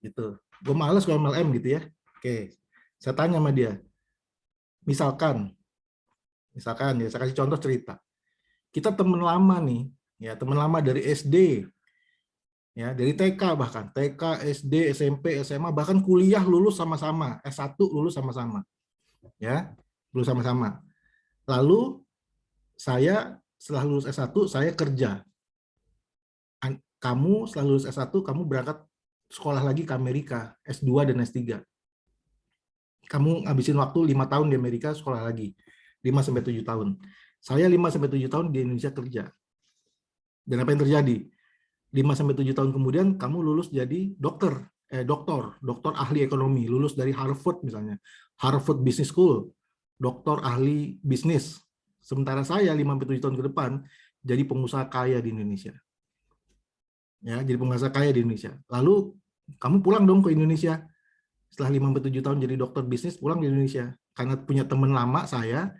Gitu. Gue males kalau MLM gitu ya. Oke, saya tanya sama dia. Misalkan ya, saya kasih contoh cerita. Kita teman lama nih, ya teman lama dari SD, ya dari TK bahkan, TK, SD, SMP, SMA, bahkan kuliah lulus sama-sama, S1 lulus sama-sama. Ya, lulus sama-sama. Lalu saya setelah lulus S1 saya kerja. kamu setelah lulus S1, kamu berangkat sekolah lagi ke Amerika, S2 dan S3. Kamu ngabisin waktu 5 tahun di Amerika, sekolah lagi. 5-7 tahun. Saya 5-7 tahun di Indonesia kerja. Dan apa yang terjadi? 5-7 tahun kemudian, kamu lulus jadi dokter ahli ekonomi, lulus dari Harvard misalnya, Harvard Business School, dokter ahli bisnis. Sementara saya 5-7 tahun ke depan, jadi pengusaha kaya di Indonesia. Ya, jadi pengusaha kaya di Indonesia. Lalu, kamu pulang dong ke Indonesia. Setelah 5-7 tahun jadi dokter bisnis, pulang di Indonesia. Karena punya teman lama saya,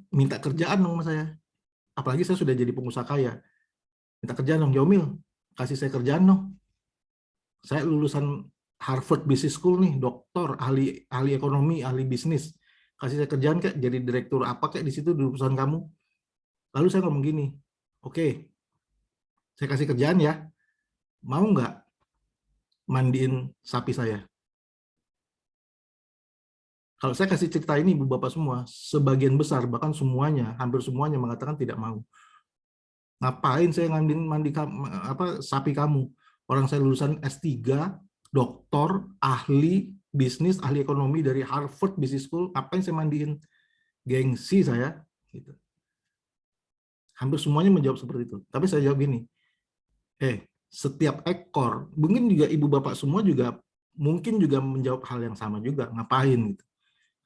minta kerjaan dong sama saya. Apalagi saya sudah jadi pengusaha kaya. Minta kerjaan dong, Yomil, kasih saya kerjaan dong. Saya lulusan Harvard Business School nih, dokter, ahli ekonomi, ahli bisnis. Kasih saya kerjaan kayak jadi direktur apa kayak di situ di perusahaan kamu. Lalu saya ngomong gini, oke, saya kasih kerjaan ya, mau nggak mandiin sapi saya? Kalau saya kasih cerita ini Ibu Bapak semua, sebagian besar bahkan semuanya, hampir semuanya mengatakan tidak mau. Ngapain saya mandi sapi kamu? Orang saya lulusan S3, doktor, ahli bisnis, ahli ekonomi dari Harvard Business School, ngapain saya mandiin? Gengsi saya. Gitu. Hampir semuanya menjawab seperti itu. Tapi saya jawab gini, setiap ekor, mungkin juga Ibu Bapak semua juga mungkin juga menjawab hal yang sama juga, ngapain gitu.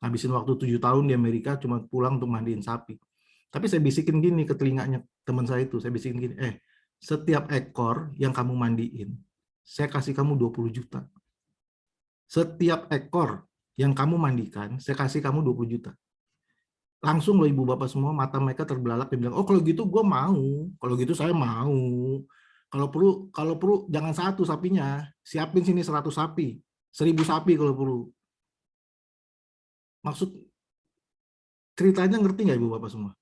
Habisin waktu 7 tahun di Amerika cuma pulang untuk mandiin sapi. Tapi saya bisikin gini ke telinganya teman saya itu, saya bisikin gini, setiap ekor yang kamu mandiin, saya kasih kamu 20 juta. Setiap ekor yang kamu mandikan, saya kasih kamu 20 juta. Langsung loh Ibu Bapak semua, mata mereka terbelalak, dia bilang, oh kalau gitu gue mau, kalau gitu saya mau. Kalau perlu jangan 1 sapinya, siapin sini 100 sapi, 1000 sapi kalau perlu. Maksud ceritanya ngerti nggak Ibu Bapak semua?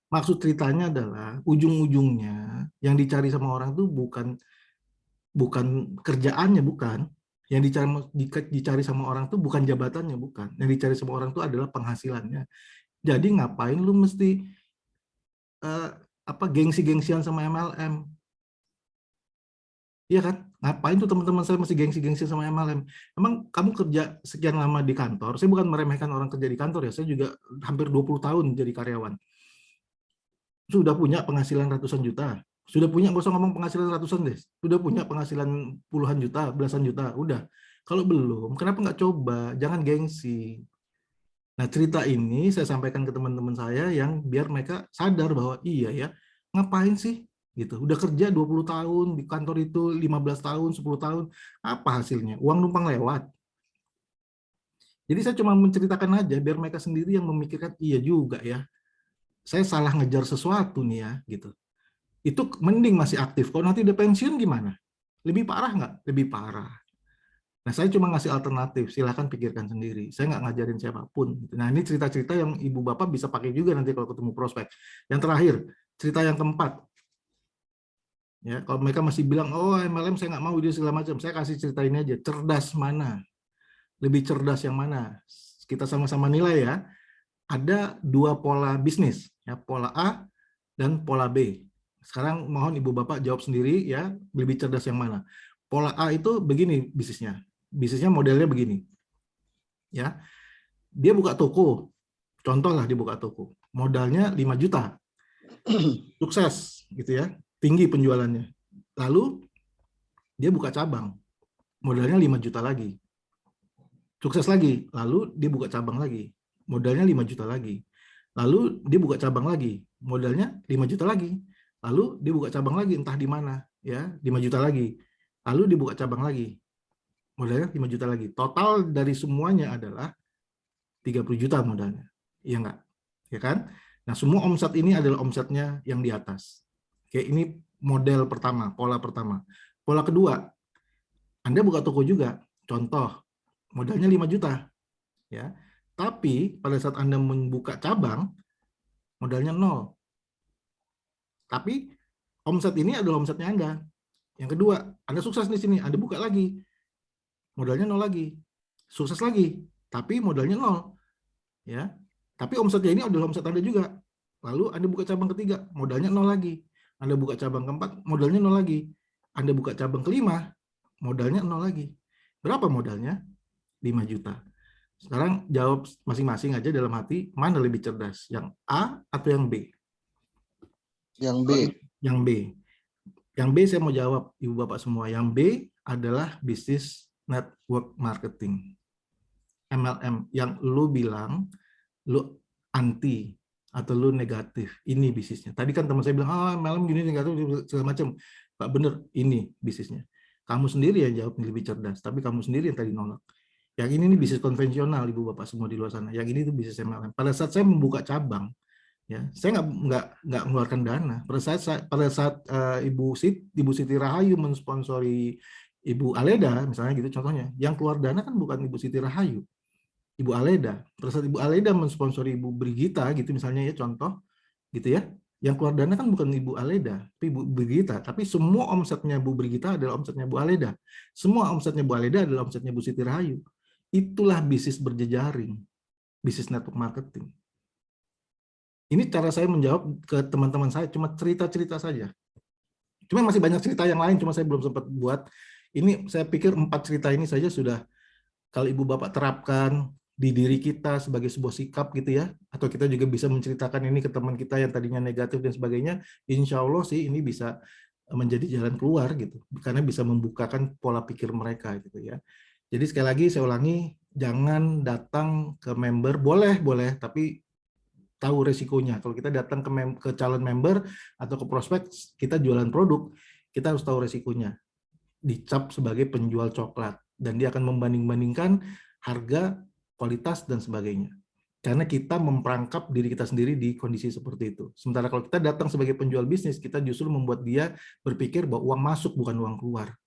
Maksud ceritanya adalah ujung-ujungnya yang dicari sama orang tuh bukan kerjaannya, bukan. Yang dicari sama orang tuh bukan jabatannya, bukan. Yang dicari sama orang tuh adalah penghasilannya. Jadi ngapain lu mesti gengsi-gengsian sama MLM? Iya kan? Ngapain tuh teman-teman saya masih gengsi-gengsi sama MLM? Emang kamu kerja sekian lama di kantor, saya bukan meremehkan orang kerja di kantor ya, saya juga hampir 20 tahun jadi karyawan. Sudah punya penghasilan ratusan juta, sudah punya, nggak usah ngomong penghasilan ratusan deh, sudah punya penghasilan puluhan juta, belasan juta, udah. Kalau belum, kenapa nggak coba? Jangan gengsi. Nah, cerita ini saya sampaikan ke teman-teman saya yang biar mereka sadar bahwa iya ya, ngapain sih? Gitu. Udah kerja 20 tahun di kantor itu, 15 tahun, 10 tahun, apa hasilnya? Uang numpang lewat. Jadi saya cuma menceritakan aja biar mereka sendiri yang memikirkan, iya juga ya, saya salah ngejar sesuatu nih ya, gitu. Itu mending masih aktif. Kalau nanti udah pensiun gimana? Lebih parah nggak? Lebih parah. Nah, saya cuma ngasih alternatif. Silahkan pikirkan sendiri. Saya nggak ngajarin siapapun. Nah, ini cerita-cerita yang Ibu Bapak bisa pakai juga nanti kalau ketemu prospek. Yang terakhir, cerita yang keempat. Ya, kalau mereka masih bilang, oh MLM saya nggak mau, dia segala macam. Saya kasih cerita ini aja. Cerdas mana? Lebih cerdas yang mana? Kita sama-sama nilai ya. Ada 2 pola bisnis, ya, pola A dan pola B. Sekarang mohon Ibu Bapak jawab sendiri ya, lebih cerdas yang mana. Pola A itu begini bisnisnya. Bisnisnya modelnya begini. Ya. Dia buka toko. Contoh lah dia buka toko. Modalnya 5 juta. Sukses gitu ya. Tinggi penjualannya. Lalu dia buka cabang. Modalnya 5 juta lagi. Sukses lagi. Lalu dia buka cabang lagi. Modalnya 5 juta lagi. Lalu dia buka cabang lagi, modalnya 5 juta lagi. Lalu dia buka cabang lagi, entah di mana, ya, 5 juta lagi. Lalu dia buka cabang lagi, modalnya 5 juta lagi. Total dari semuanya adalah 30 juta modalnya. Iya enggak? Ya kan? Nah, semua omset ini adalah omsetnya yang di atas. Oke, ini model pertama, pola pertama. Pola kedua, Anda buka toko juga. Contoh, modalnya 5 juta. Ya. Tapi pada saat Anda membuka cabang, modalnya 0. Tapi omset ini adalah omsetnya Anda. Yang kedua, Anda sukses di sini, Anda buka lagi, modalnya 0 lagi. Sukses lagi, tapi modalnya 0. Ya. Tapi omsetnya ini adalah omset Anda juga. Lalu Anda buka cabang ketiga, modalnya 0 lagi. Anda buka cabang keempat, modalnya 0 lagi. Anda buka cabang kelima, modalnya 0 lagi. Berapa modalnya? 5 juta. Sekarang jawab masing-masing aja dalam hati, mana lebih cerdas? Yang A atau yang B? Yang B. Yang B. Yang B saya mau jawab, Ibu Bapak semua. Yang B adalah bisnis network marketing. MLM. Yang lu bilang, lu anti atau lu negatif. Ini bisnisnya. Tadi kan teman saya bilang, MLM gini negatif segala macam. Pak bener, ini bisnisnya. Kamu sendiri yang jawab lebih cerdas, tapi kamu sendiri yang tadi nolak. Yang ini nih bisnis konvensional, Ibu Bapak semua di luar sana. Yang ini tuh bisnis MLM. Pada saat saya membuka cabang, ya saya nggak mengeluarkan dana. Pada saat Ibu Siti Rahayu mensponsori Ibu Aleda, misalnya gitu contohnya, yang keluar dana kan bukan Ibu Siti Rahayu, Ibu Aleda. Pada saat Ibu Aleda mensponsori Ibu Brigita, gitu misalnya ya contoh, gitu ya. Yang keluar dana kan bukan Ibu Aleda, tapi Ibu Brigita. Tapi semua omsetnya Bu Brigita adalah omsetnya Bu Aleda. Semua omsetnya Bu Aleda adalah omsetnya Bu Siti Rahayu. Itulah bisnis berjejaring, bisnis network marketing. Ini cara saya menjawab ke teman-teman saya, cuma cerita-cerita saja. Cuma masih banyak cerita yang lain, cuma saya belum sempat buat. Ini saya pikir 4 cerita ini saja sudah, kalau Ibu Bapak terapkan di diri kita sebagai sebuah sikap gitu ya, atau kita juga bisa menceritakan ini ke teman kita yang tadinya negatif dan sebagainya, insya Allah sih ini bisa menjadi jalan keluar gitu, karena bisa membukakan pola pikir mereka gitu ya. Jadi sekali lagi saya ulangi, jangan datang ke member, boleh, tapi tahu resikonya. Kalau kita datang ke calon member atau ke prospek, kita jualan produk, kita harus tahu resikonya. Dicap sebagai penjual coklat, dan dia akan membanding-bandingkan harga, kualitas, dan sebagainya. Karena kita memperangkap diri kita sendiri di kondisi seperti itu. Sementara kalau kita datang sebagai penjual bisnis, kita justru membuat dia berpikir bahwa uang masuk bukan uang keluar.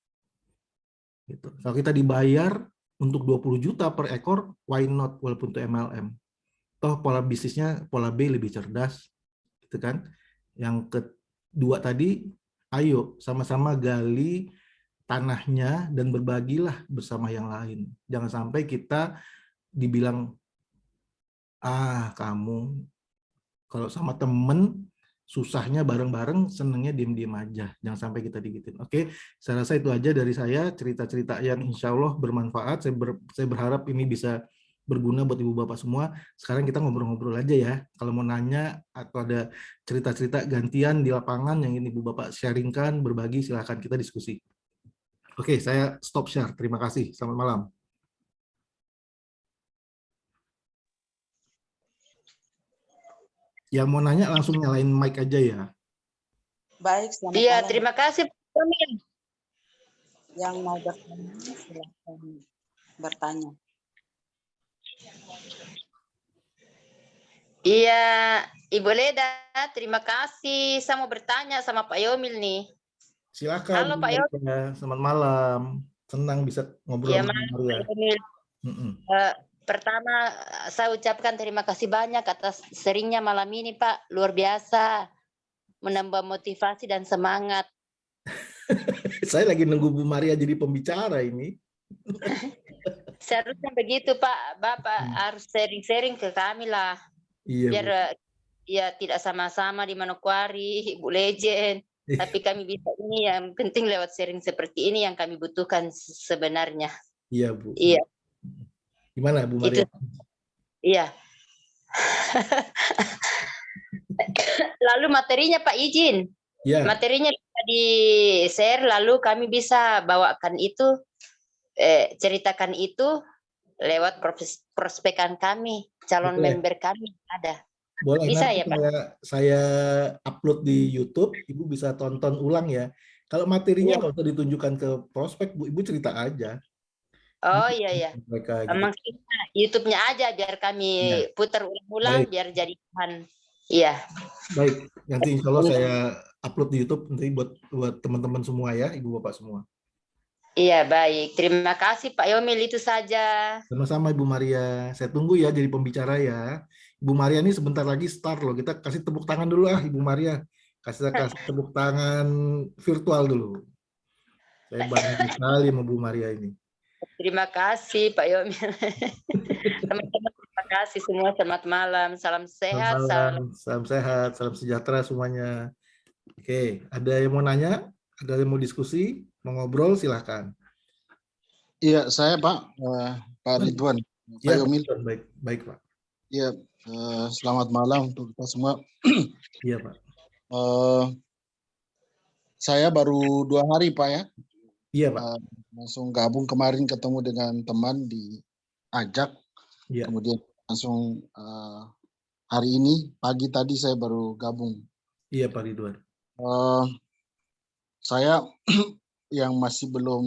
Gitu. Kalau kita dibayar untuk 20 juta per ekor, why not, walaupun itu MLM. Toh pola bisnisnya, pola B lebih cerdas. Gitu kan. Yang kedua tadi, ayo sama-sama gali tanahnya dan berbagilah bersama yang lain. Jangan sampai kita dibilang, kamu kalau sama temen susahnya bareng-bareng, senengnya diem-diem aja. Jangan sampai kita digituin. Oke, saya rasa itu aja dari saya, cerita-cerita yang insya Allah bermanfaat. Saya berharap ini bisa berguna buat Ibu Bapak semua. Sekarang kita ngobrol-ngobrol aja ya. Kalau mau nanya atau ada cerita-cerita gantian di lapangan yang ini Ibu Bapak sharingkan, berbagi, silakan kita diskusi. Oke, saya stop share. Terima kasih. Selamat malam. Yang mau nanya langsung nyalain mic aja ya. Baik, selamat Iya, malam. terima kasih Pak Yomil. Yang mau bertanya, silakan bertanya. Iya, Ibu Leda, terima kasih. Saya mau bertanya sama Pak Yomil nih. Silakan. Halo Pak Yomil. Selamat malam. Senang bisa ngobrol Iya, sama Pak Maria. Yomil. Pertama, saya ucapkan terima kasih banyak atas seringnya malam ini, Pak. Luar biasa, menambah motivasi dan semangat. Saya lagi nunggu Bu Maria jadi pembicara ini. Seharusnya begitu, Pak. Bapak harus sharing-sharing ke kami lah. Iya, Biar Bu. ya tidak sama-sama di Manokwari, Bu Legend. Tapi kami bisa ini, yang penting lewat sharing seperti ini yang kami butuhkan sebenarnya. Iya, Bu. Iya. Gimana Bu Maria? Iya. Lalu materinya Pak izin. Ya. Materinya bisa di-share, lalu kami bisa bawakan itu, ceritakan itu lewat prospekan kami, calon member kami ada. Boleh, bisa nanti ya Pak? Saya upload di YouTube, Ibu bisa tonton ulang ya. Kalau materinya nggak usah ditunjukkan ke prospek, Bu, Ibu cerita aja. Oh iya. Mereka gitu. Maksudnya YouTube-nya aja biar kami putar ulang-ulang biar jadi bahan. Iya. Baik, nanti insya Allah saya upload di YouTube nanti buat teman-teman semua ya, Ibu Bapak semua. Iya, baik. Terima kasih Pak Yomil, itu saja. Sama-sama Ibu Maria. Saya tunggu ya jadi pembicara ya. Ibu Maria ini sebentar lagi start loh. Kita kasih tepuk tangan dulu Ibu Maria. Kasih tepuk tangan virtual dulu. Saya bangga sekali sama Bu Maria ini. Terima kasih Pak Yomil. Teman-teman, terima kasih semua. Selamat malam. Salam sehat. Salam sehat, salam sejahtera semuanya. Oke, ada yang mau nanya? Ada yang mau diskusi? Mau ngobrol? Silahkan. Iya, saya Pak, Pak Baik. Ridwan, Pak Ya, Yomil. baik, baik Pak. Iya, selamat malam untuk kita semua. Iya Pak. Eh, saya baru 2 hari Pak ya, Iya Pak. langsung gabung kemarin ketemu dengan teman di Ajak, Iya, kemudian langsung hari ini pagi tadi saya baru gabung. iya Pak Ridwan. Eh, saya yang masih belum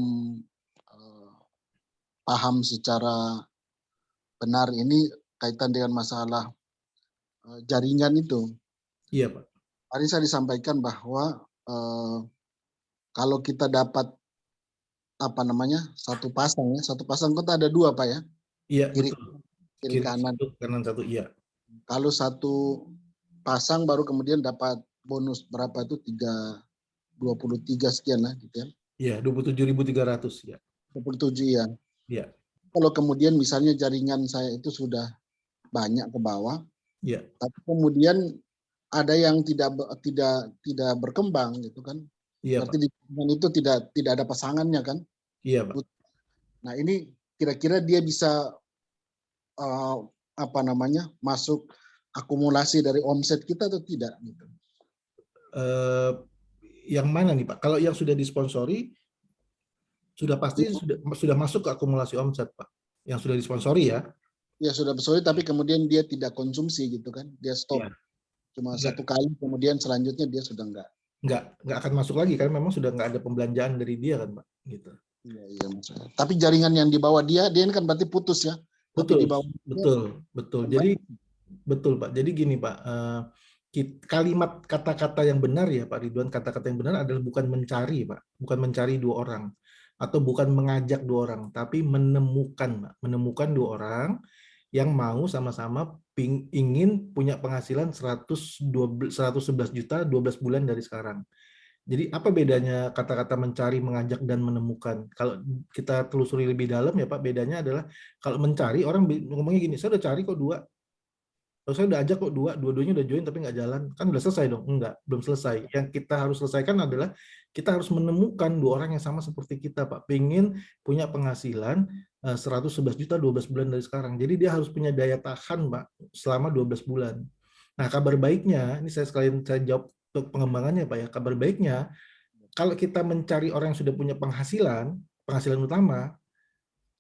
eh, paham secara benar ini kaitan dengan masalah jaringan itu. Iya Pak. Tadi saya disampaikan bahwa kalau kita dapat satu pasang kan ada 2 Pak ya, Iya kiri betul. kiri Kiri kanan. satu, kanan satu. Iya. Kalau satu pasang baru kemudian dapat bonus berapa itu 23 sekian lah gitu ya. Iya, 27.300 ya. 27 ya. Iya. Kalau kemudian misalnya jaringan saya itu sudah banyak ke bawah, Iya. tapi kemudian ada yang tidak berkembang gitu kan. Iya Pak. Berarti di jaringan itu tidak ada pasangannya kan. Iya Pak. Nah, ini kira-kira dia bisa masuk akumulasi dari omset kita atau tidak gitu. Yang mana nih Pak? Kalau yang sudah disponsori sudah pasti sudah masuk ke akumulasi omset Pak. Yang sudah disponsori ya. Ya sudah bersolid tapi kemudian dia tidak konsumsi gitu kan. Dia stop. Iya. Cuma Enggak. 1 kali kemudian selanjutnya dia sudah Nggak akan masuk lagi karena memang sudah nggak ada pembelanjaan dari dia kan Pak. Gitu. Iya maksudnya. Tapi jaringan yang di bawah dia ini kan berarti putus ya. Tapi Betul, di bawah betul. Jadi betul Pak. Jadi gini Pak, kalimat kata-kata yang benar ya Pak Ridwan, kata-kata yang benar adalah bukan mencari Pak, bukan mencari 2 orang atau bukan mengajak 2 orang, tapi menemukan Pak, menemukan 2 orang yang mau sama-sama ingin punya penghasilan 111 juta 12 bulan dari sekarang. Jadi apa bedanya kata-kata mencari, mengajak, dan menemukan? Kalau kita telusuri lebih dalam ya Pak, bedanya adalah kalau mencari orang ngomongnya gini, saya udah cari kok 2, saya udah ajak kok 2, dua-duanya udah join tapi nggak jalan, kan udah selesai dong? Enggak, belum selesai. Yang kita harus selesaikan adalah kita harus menemukan 2 orang yang sama seperti kita Pak, pengen punya penghasilan 111 juta 12 bulan dari sekarang. Jadi dia harus punya daya tahan Pak selama 12 bulan. Nah kabar baiknya, ini saya jawab untuk pengembangannya Pak ya, kabar baiknya kalau kita mencari orang yang sudah punya penghasilan utama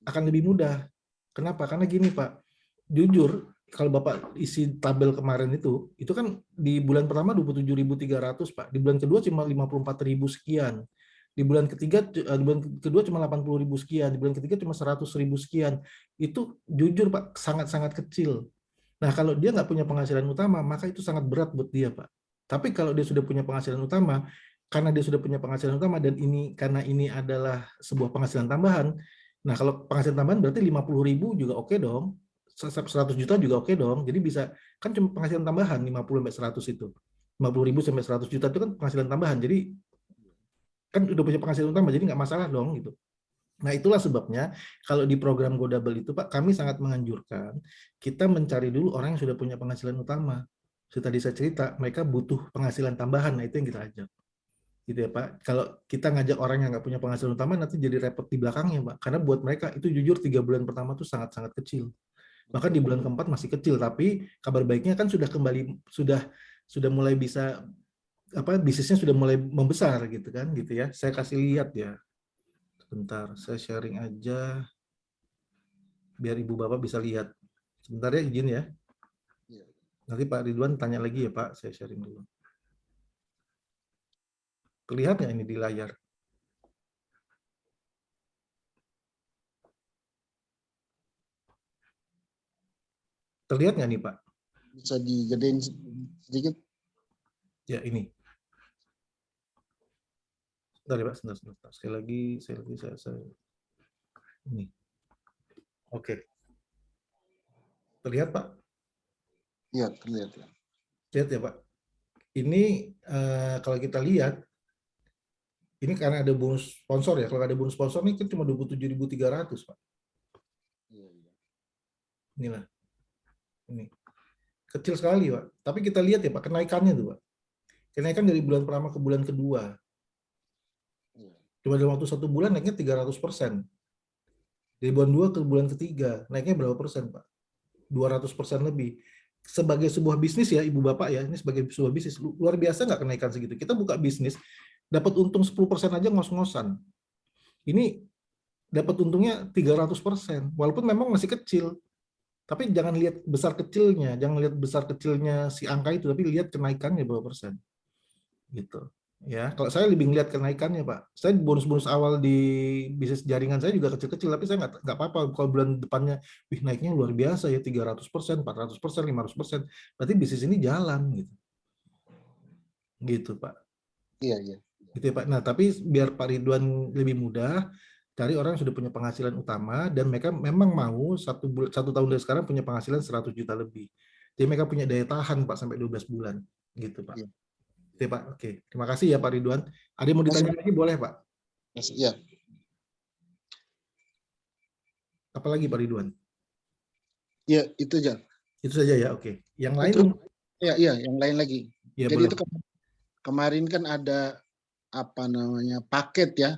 akan lebih mudah. Kenapa? Karena gini Pak, jujur kalau Bapak isi tabel kemarin itu kan di bulan pertama 27.300 Pak, di bulan kedua cuma 54.000 sekian, di bulan kedua cuma 80.000 sekian, di bulan ketiga cuma 100.000 sekian. Itu jujur Pak sangat-sangat kecil. Nah kalau dia nggak punya penghasilan utama maka itu sangat berat buat dia Pak. Tapi kalau dia sudah punya penghasilan utama, karena dia sudah punya penghasilan utama dan karena ini adalah sebuah penghasilan tambahan. Nah kalau penghasilan tambahan berarti 50.000 juga oke dong. 100 juta juga oke dong. Jadi bisa, kan cuma penghasilan tambahan 50 sampai 100 itu. 50.000 sampai 100 juta itu kan penghasilan tambahan. Jadi kan udah punya penghasilan utama, jadi nggak masalah dong gitu. Nah itulah sebabnya kalau di program GoDouble itu Pak, kami sangat menganjurkan kita mencari dulu orang yang sudah punya penghasilan utama. Seperti tadi saya cerita, mereka butuh penghasilan tambahan, nah itu yang kita ajak. Gitu ya Pak. Kalau kita ngajak orang yang nggak punya penghasilan utama, nanti jadi repot di belakangnya Pak. Karena buat mereka itu jujur 3 bulan pertama itu sangat-sangat kecil. Bahkan di bulan keempat masih kecil, tapi kabar baiknya kan sudah kembali, sudah mulai bisa, bisnisnya sudah mulai membesar gitu kan, gitu ya. Saya kasih lihat ya. Sebentar, saya sharing aja biar Ibu Bapak bisa lihat. Sebentar ya, izin ya. Nanti Pak Ridwan tanya lagi ya Pak, saya sharing dulu. Terlihat nggak ini di layar? Terlihat nggak nih Pak? bisa digedein sedikit. Ya ini. Sebentar ya Pak, sebentar. Sekali lagi saya. Ini. Oke. Terlihat Pak? Iya, terlihat ya. Lihat ya Pak. Ini kalau kita lihat, ini karena ada bonus sponsor ya. Kalau ada bonus sponsor ini kan cuma 27.300 Pak. Inilah. Ini. Kecil sekali Pak. Tapi kita lihat ya Pak, kenaikannya tuh Pak. Kenaikan dari bulan pertama ke bulan kedua. Cuma dalam waktu 1 bulan naiknya 300%. Dari bulan 2 ke bulan ketiga, naiknya berapa persen, Pak? 200% lebih. Sebagai sebuah bisnis ya, Ibu Bapak ya, ini sebagai sebuah bisnis, luar biasa nggak kenaikan segitu. Kita buka bisnis, dapat untung 10% aja ngos-ngosan. Ini dapat untungnya 300%, walaupun memang masih kecil. Tapi jangan lihat besar kecilnya, jangan lihat besar kecilnya si angka itu, tapi lihat kenaikannya berapa persen. Gitu. Ya, kalau saya lebih melihat kenaikannya, Pak. Saya bonus-bonus awal di bisnis jaringan saya juga kecil-kecil, tapi saya nggak apa-apa kalau bulan depannya, wih naiknya luar biasa ya 300%, 400%, 500%. Berarti bisnis ini jalan gitu. Gitu, Pak. Iya, iya. Gitu ya, Pak. Nah, tapi biar Pak Ridwan lebih mudah, cari orang yang sudah punya penghasilan utama dan mereka memang mau satu tahun dari sekarang punya penghasilan 100 juta lebih. Jadi mereka punya daya tahan, Pak, sampai 12 bulan. Gitu, Pak. Iya. Oke, Pak. Oke. Terima kasih ya Pak Ridwan. Ada yang mau ditanya lagi boleh, Pak? Iya. Apalagi Pak Ridwan? Iya, itu aja. Itu saja ya. Oke. Yang lain? Iya, yang lain lagi. Ya, Jadi boleh. itu kemarin kan ada paket ya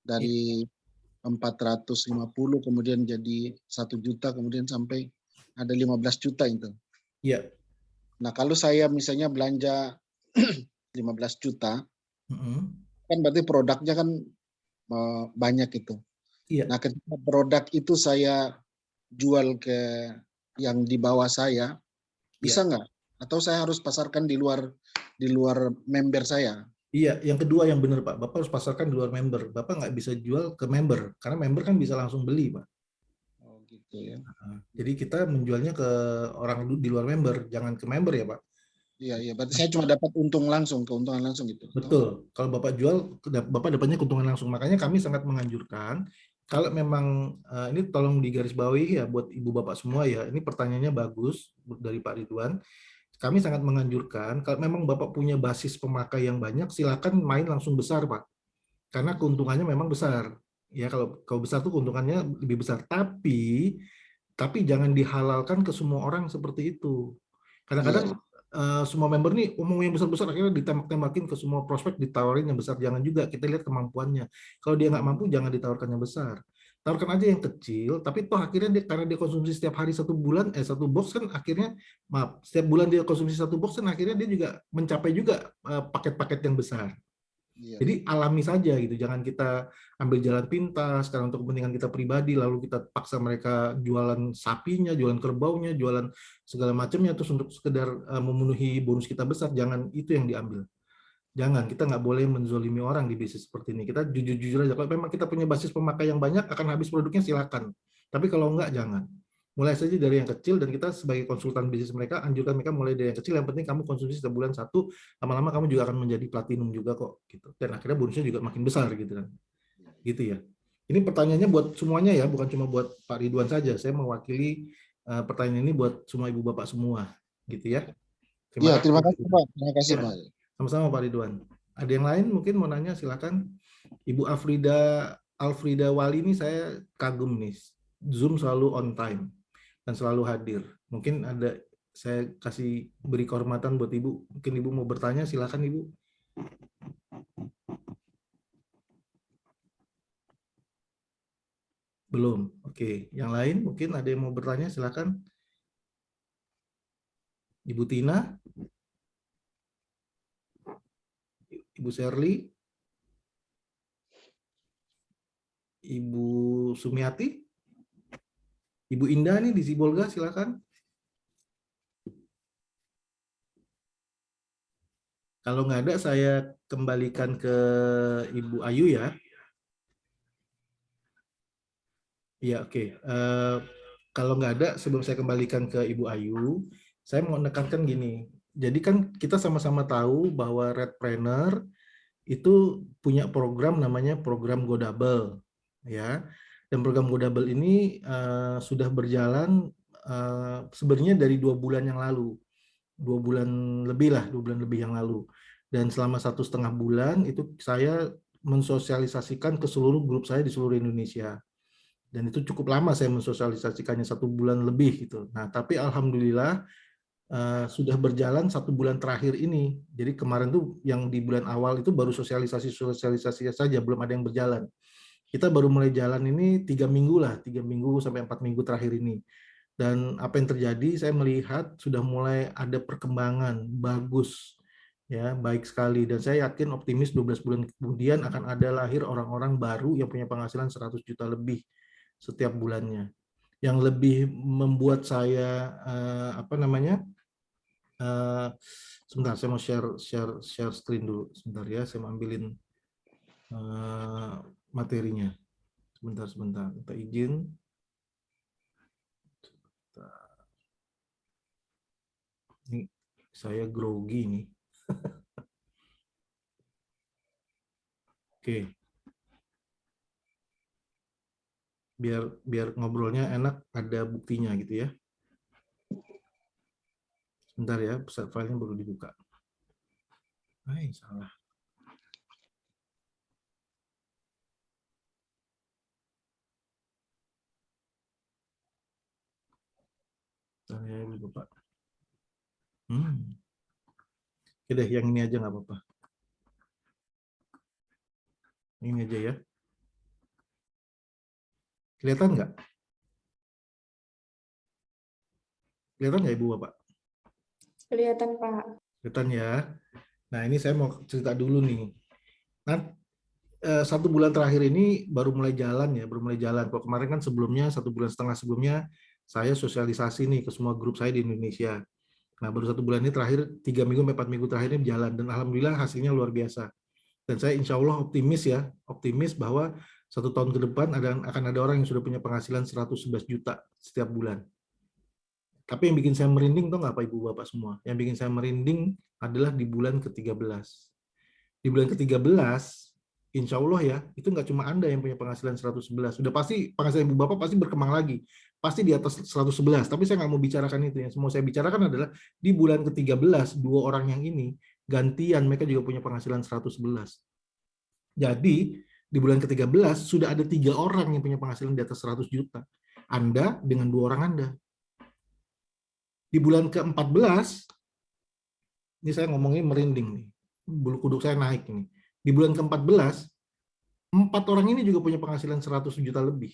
dari 450 kemudian jadi 1 juta kemudian sampai ada 15 juta itu. Iya. Nah, kalau saya misalnya belanja 15 juta, kan berarti produknya kan banyak itu. Iya. Nah, ketika produk itu saya jual ke yang di bawah saya, bisa nggak? Atau saya harus pasarkan di luar member saya? Iya, yang kedua yang benar Pak. Bapak harus pasarkan di luar member. Bapak nggak bisa jual ke member, karena member kan bisa langsung beli, Pak. Oh gitu ya. Jadi kita menjualnya ke orang di luar member, jangan ke member ya Pak. Iya, berarti saya cuma dapat keuntungan langsung gitu. Betul. Kalau Bapak jual, Bapak dapatnya keuntungan langsung. Makanya kami sangat menganjurkan, kalau memang, ini tolong digarisbawahi ya buat Ibu Bapak semua ya, ini pertanyaannya bagus dari Pak Ridwan. Kami sangat menganjurkan, kalau memang Bapak punya basis pemakai yang banyak, silakan main langsung besar Pak. Karena keuntungannya memang besar. Ya, kalau besar tuh keuntungannya lebih besar. Tapi jangan dihalalkan ke semua orang seperti itu. Kadang-kadang semua member nih umum yang besar-besar akhirnya ditembak-tembakin ke semua prospek, ditawarin yang besar. Jangan juga, kita lihat kemampuannya. Kalau dia nggak mampu jangan ditawarkan yang besar, tawarkan aja yang kecil. Tapi toh akhirnya karena dia konsumsi setiap hari 1 bulan 1 box kan, akhirnya setiap bulan dia konsumsi 1 box kan, akhirnya dia juga mencapai juga paket-paket yang besar. Jadi alami saja gitu, jangan kita ambil jalan pintas karena untuk kepentingan kita pribadi, lalu kita paksa mereka jualan sapinya, jualan kerbaunya, jualan segala macamnya terus untuk sekedar memenuhi bonus kita besar. Jangan itu yang diambil. Jangan, kita nggak boleh menzolimi orang di bisnis seperti ini. Kita jujur-jujur aja. Kalau memang kita punya basis pemakai yang banyak, akan habis produknya, silakan. Tapi kalau enggak, jangan. Mulai saja dari yang kecil, dan kita sebagai konsultan bisnis mereka, anjurkan mereka mulai dari yang kecil. Yang penting kamu konsumsi setiap bulan 1, lama-lama kamu juga akan menjadi platinum juga kok. Gitu. Dan akhirnya bonusnya juga makin besar gitu kan. Gitu ya. Ini pertanyaannya buat semuanya ya, bukan cuma buat Pak Ridwan saja. Saya mewakili pertanyaan ini buat semua ibu bapak semua, gitu ya. Terima kasih Pak. Terima kasih Pak. Sama-sama Pak Ridwan. Ada yang lain mungkin mau nanya, silakan. Ibu Alfrida Wali ini saya kagum nih. Zoom selalu on time dan selalu hadir. Mungkin ada, saya kasih beri kehormatan buat Ibu. Mungkin Ibu mau bertanya, silakan Ibu. Belum. Oke, yang lain mungkin ada yang mau bertanya, silakan. Ibu Tina, Ibu Sherly, Ibu Sumiati, Ibu Indah nih di Sibolga, silakan. Kalau nggak ada, saya kembalikan ke Ibu Ayu ya. Iya, oke. Kalau nggak ada, sebelum saya kembalikan ke Ibu Ayu, saya mau menekankan gini. Jadi kan kita sama-sama tahu bahwa Redpreneur itu punya program namanya program GoDouble, ya. Dan program GoDouble ini sudah berjalan sebenarnya dari 2 bulan yang lalu, 2 bulan lebih lah, 2 bulan lebih yang lalu. Dan selama 1,5 bulan itu saya mensosialisasikan ke seluruh grup saya di seluruh Indonesia. Dan itu cukup lama saya mensosialisasikannya, 1 bulan lebih gitu. Nah, tapi alhamdulillah sudah berjalan 1 bulan terakhir ini. Jadi kemarin tuh yang di bulan awal itu baru sosialisasi saja, belum ada yang berjalan. Kita baru mulai jalan ini 3 minggu lah, 3 minggu sampai 4 minggu terakhir ini. Dan apa yang terjadi, saya melihat sudah mulai ada perkembangan bagus, ya, baik sekali. Dan saya yakin optimis 12 bulan kemudian akan ada lahir orang-orang baru yang punya penghasilan 100 juta lebih setiap bulannya. Yang lebih membuat saya sebentar, saya mau share screen dulu. Sebentar ya, saya mau ambilin materinya. Sebentar. Minta izin. Ini saya grogi nih. Oke. Biar ngobrolnya enak, ada buktinya gitu ya. Sebentar ya, filenya baru dibuka. Salah. Saya lupa, Pak. Oke deh, yang ini aja nggak apa-apa. Ini aja ya. Kelihatan nggak? Kelihatan nggak Ibu Bapak? Kelihatan, Pak. Kelihatan ya. Nah ini saya mau cerita dulu nih. Nah, 1 bulan terakhir ini baru mulai jalan ya, baru mulai jalan. Kalau kemarin kan sebelumnya 1,5 bulan sebelumnya saya sosialisasi nih ke semua grup saya di Indonesia. Nah baru 1 bulan ini terakhir, 3 minggu sampai 4 minggu terakhir ini berjalan dan alhamdulillah hasilnya luar biasa. Dan saya insya Allah optimis bahwa 1 tahun ke depan akan ada orang yang sudah punya penghasilan 111 juta setiap bulan. Tapi yang bikin saya merinding tuh nggak Pak Ibu Bapak semua? Yang bikin saya merinding adalah di bulan ke-13. Di bulan ke-13, insya Allah ya, itu nggak cuma Anda yang punya penghasilan 111. Sudah pasti penghasilan Ibu Bapak pasti berkembang lagi. Pasti di atas 111. Tapi saya nggak mau bicarakan itu. Yang mau saya bicarakan adalah di bulan ke-13, 2 orang yang ini gantian mereka juga punya penghasilan 111. Jadi di bulan ke-13 sudah ada 3 orang yang punya penghasilan di atas 100 juta. Anda dengan 2 orang Anda. Di bulan ke-14, ini saya ngomongin merinding nih. Bulu kuduk saya naik ini. Di bulan ke-14, 4 orang ini juga punya penghasilan 100 juta lebih.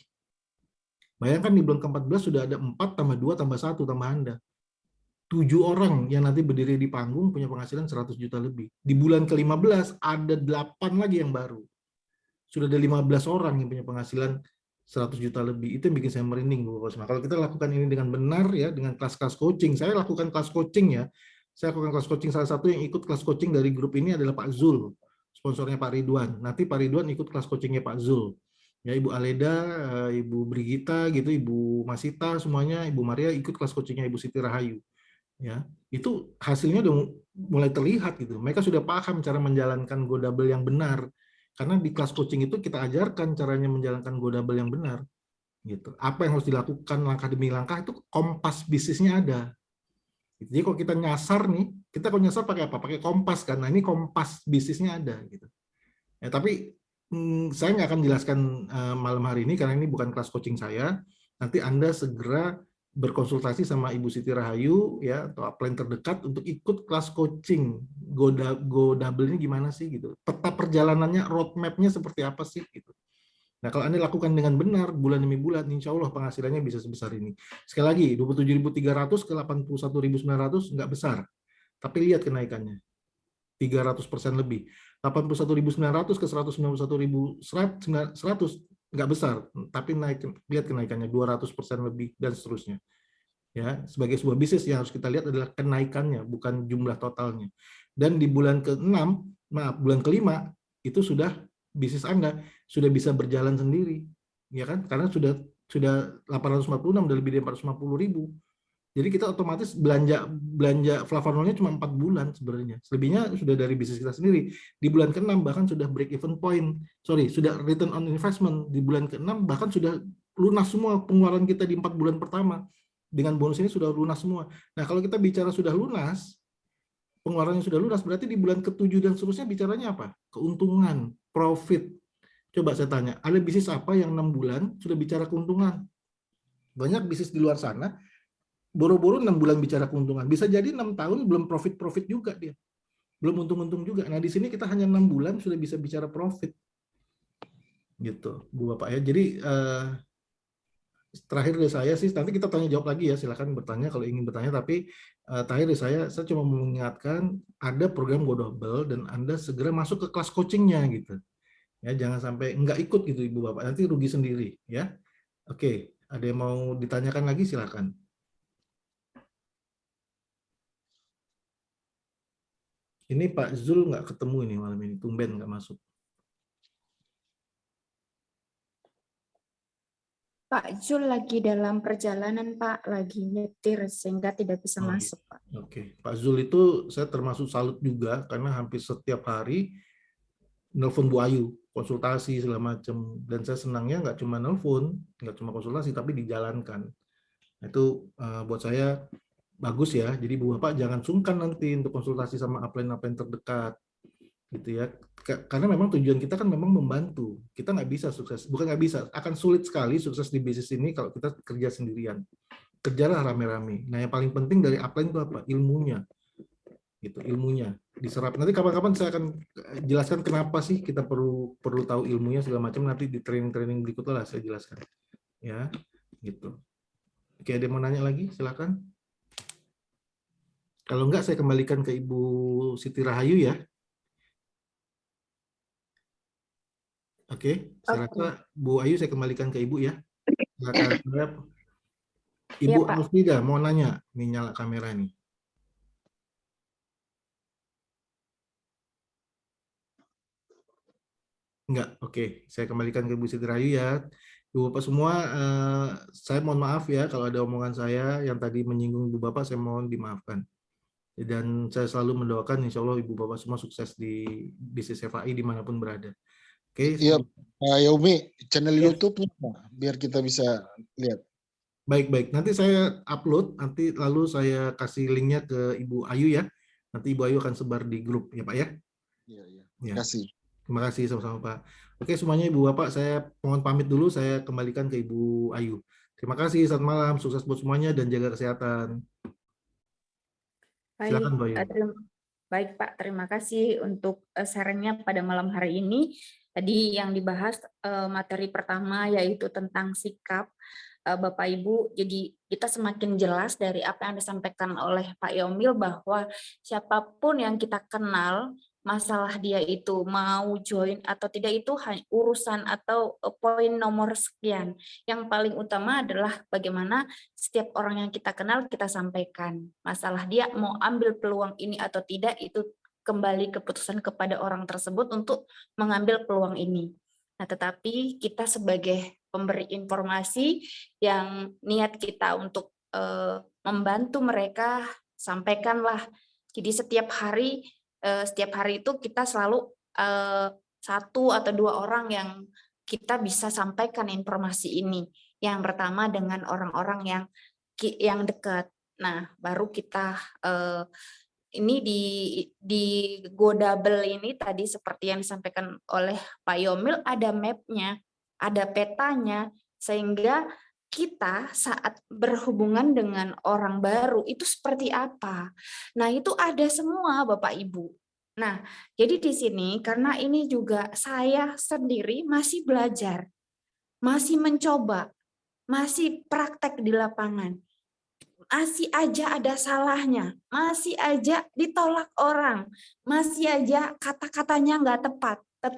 Bayangkan di bulan ke-14 sudah ada 4 tambah 2 tambah 1 tambah Anda. 7 orang yang nanti berdiri di panggung punya penghasilan 100 juta lebih. Di bulan ke-15 ada 8 lagi yang baru. Sudah ada 15 orang yang punya penghasilan 100 juta lebih. Itu yang bikin saya merinding, Bu Bapak. Kalau kita lakukan ini dengan benar ya, dengan kelas-kelas coaching. Saya lakukan kelas coaching ya. Saya lakukan kelas coaching, salah satu yang ikut kelas coaching dari grup ini adalah Pak Zul, sponsornya Pak Ridwan. Nanti Pak Ridwan ikut kelas coachingnya Pak Zul. Ya, Ibu Aleda, Ibu Brigita gitu, Ibu Masita semuanya, Ibu Maria ikut kelas coachingnya Ibu Siti Rahayu. Ya, itu hasilnya udah mulai terlihat gitu. Mereka sudah paham cara menjalankan go double yang benar. Karena di kelas coaching itu kita ajarkan caranya menjalankan go double yang benar. Gitu. Apa yang harus dilakukan langkah demi langkah itu kompas bisnisnya ada. Jadi kalau kita nyasar nih, kita kalau nyasar pakai apa? Pakai kompas kan. Nah ini kompas bisnisnya ada. Gitu. Ya, tapi saya nggak akan jelaskan malam hari ini karena ini bukan kelas coaching saya. Nanti Anda segera berkonsultasi sama Ibu Siti Rahayu ya atau upline terdekat untuk ikut kelas coaching go double ini gimana sih gitu. Peta perjalanannya, roadmap-nya seperti apa sih gitu. Nah, kalau Anda lakukan dengan benar bulan demi bulan, insya Allah penghasilannya bisa sebesar ini. Sekali lagi, 27.300 ke 81.900 nggak besar. Tapi lihat kenaikannya. 300% lebih. 81.900 ke 191.100 nggak besar, tapi lihat kenaikannya 200% lebih dan seterusnya. Ya, sebagai sebuah bisnis yang harus kita lihat adalah kenaikannya, bukan jumlah totalnya. Dan di bulan bulan ke-5 itu sudah bisnis Anda sudah bisa berjalan sendiri, ya kan? Karena sudah 846 dan lebih dari 450.000. Jadi kita otomatis belanja Flavanolnya cuma 4 bulan sebenarnya. Selebihnya sudah dari bisnis kita sendiri. Di bulan ke-6 bahkan sudah break even point. Sudah return on investment. Di bulan ke-6 bahkan sudah lunas semua pengeluaran kita di 4 bulan pertama. Dengan bonus ini sudah lunas semua. Nah, kalau kita bicara sudah lunas, pengeluarannya sudah lunas, berarti di bulan ke-7 dan seterusnya bicaranya apa? Keuntungan, profit. Coba saya tanya, ada bisnis apa yang 6 bulan sudah bicara keuntungan? Banyak bisnis di luar sana boro-boro 6 bulan bicara keuntungan. Bisa jadi 6 tahun belum profit juga dia. Belum untung-untung juga. Nah, di sini kita hanya 6 bulan sudah bisa bicara profit. Gitu, Bu Bapak ya. Jadi terakhir dari saya sih, nanti kita tanya jawab lagi ya, silakan bertanya kalau ingin bertanya, tapi terakhir dari saya cuma mengingatkan ada program Go Double dan Anda segera masuk ke kelas coachingnya gitu. Ya, jangan sampai nggak ikut gitu Ibu Bapak, nanti rugi sendiri ya. Oke, ada yang mau ditanyakan lagi silakan. Ini Pak Zul nggak ketemu ini malam ini, tumben nggak masuk. Pak Jul lagi dalam perjalanan, Pak, lagi nyetir sehingga tidak bisa Oh, masuk, Pak. Oke, Pak Zul itu saya termasuk salut juga karena hampir setiap hari nelpon Bu Ayu, konsultasi segala macam, dan saya senangnya nggak cuma nelpon, nggak cuma konsultasi, tapi dijalankan. Itu buat saya bagus ya. Jadi Bu Bapak jangan sungkan nanti untuk konsultasi sama upline terdekat, gitu ya. Karena memang tujuan kita kan memang membantu. Kita nggak bisa sukses, bukan nggak bisa, akan sulit sekali sukses di bisnis ini kalau kita kerja sendirian. Kerjalah rame-rame. Nah, yang paling penting dari upline itu apa? Ilmunya. Gitu, ilmunya diserap. Nanti kapan-kapan saya akan jelaskan kenapa sih kita perlu tahu ilmunya segala macam, nanti di training berikutnya lah saya jelaskan. Ya, gitu. Oke, ada yang mau nanya lagi? Silakan. Kalau enggak saya kembalikan ke Ibu Siti Rahayu ya. Oke, saya rasa Bu Ayu saya kembalikan ke Ibu ya. Silakan. Ibu Pak. Alfrida mau nanya, nih nyala kamera nih. Enggak, oke. Saya kembalikan ke Bu Siti Rahayu ya. Ibu Bapak semua, saya mohon maaf ya kalau ada omongan saya yang tadi menyinggung Ibu Bapak, saya mohon dimaafkan. Dan saya selalu mendoakan insya Allah Ibu Bapak semua sukses di bisnis FAI dimanapun berada. Oke. Iya, Pak Yaumi, channel Yes. YouTube-nya biar kita bisa lihat. Baik. Nanti saya upload, nanti lalu saya kasih linknya ke Ibu Ayu ya. Nanti Ibu Ayu akan sebar di grup ya Pak ya. Iya. Ya. Terima kasih. Terima kasih sama-sama Pak. Oke semuanya Ibu Bapak, saya mohon pamit dulu, saya kembalikan ke Ibu Ayu. Terima kasih, selamat malam, sukses buat semuanya dan jaga kesehatan. Silakan Bu Ayu. Baik Pak, terima kasih untuk sharingnya pada malam hari ini. Tadi yang dibahas materi pertama yaitu tentang sikap Bapak Ibu. Jadi kita semakin jelas dari apa yang disampaikan oleh Pak Yomil bahwa siapapun yang kita kenal, masalah dia itu mau join atau tidak itu hanya urusan atau poin nomor sekian. Yang paling utama adalah bagaimana setiap orang yang kita kenal kita sampaikan. Masalah dia mau ambil peluang ini atau tidak itu kembali keputusan kepada orang tersebut untuk mengambil peluang ini. Nah, tetapi kita sebagai pemberi informasi yang niat kita untuk membantu mereka, sampaikanlah. Jadi setiap hari itu kita selalu satu atau dua orang yang kita bisa sampaikan informasi ini. Yang pertama dengan orang-orang yang dekat. Nah, baru kita ini di Go Double ini tadi seperti yang disampaikan oleh Pak Yomil ada mapnya, ada petanya, sehingga kita saat berhubungan dengan orang baru itu seperti apa. Nah, itu ada semua Bapak Ibu. Nah, jadi di sini karena ini juga saya sendiri masih belajar, masih mencoba, masih praktek di lapangan. Masih aja ada salahnya, masih aja ditolak orang, masih aja kata-katanya nggak tepat.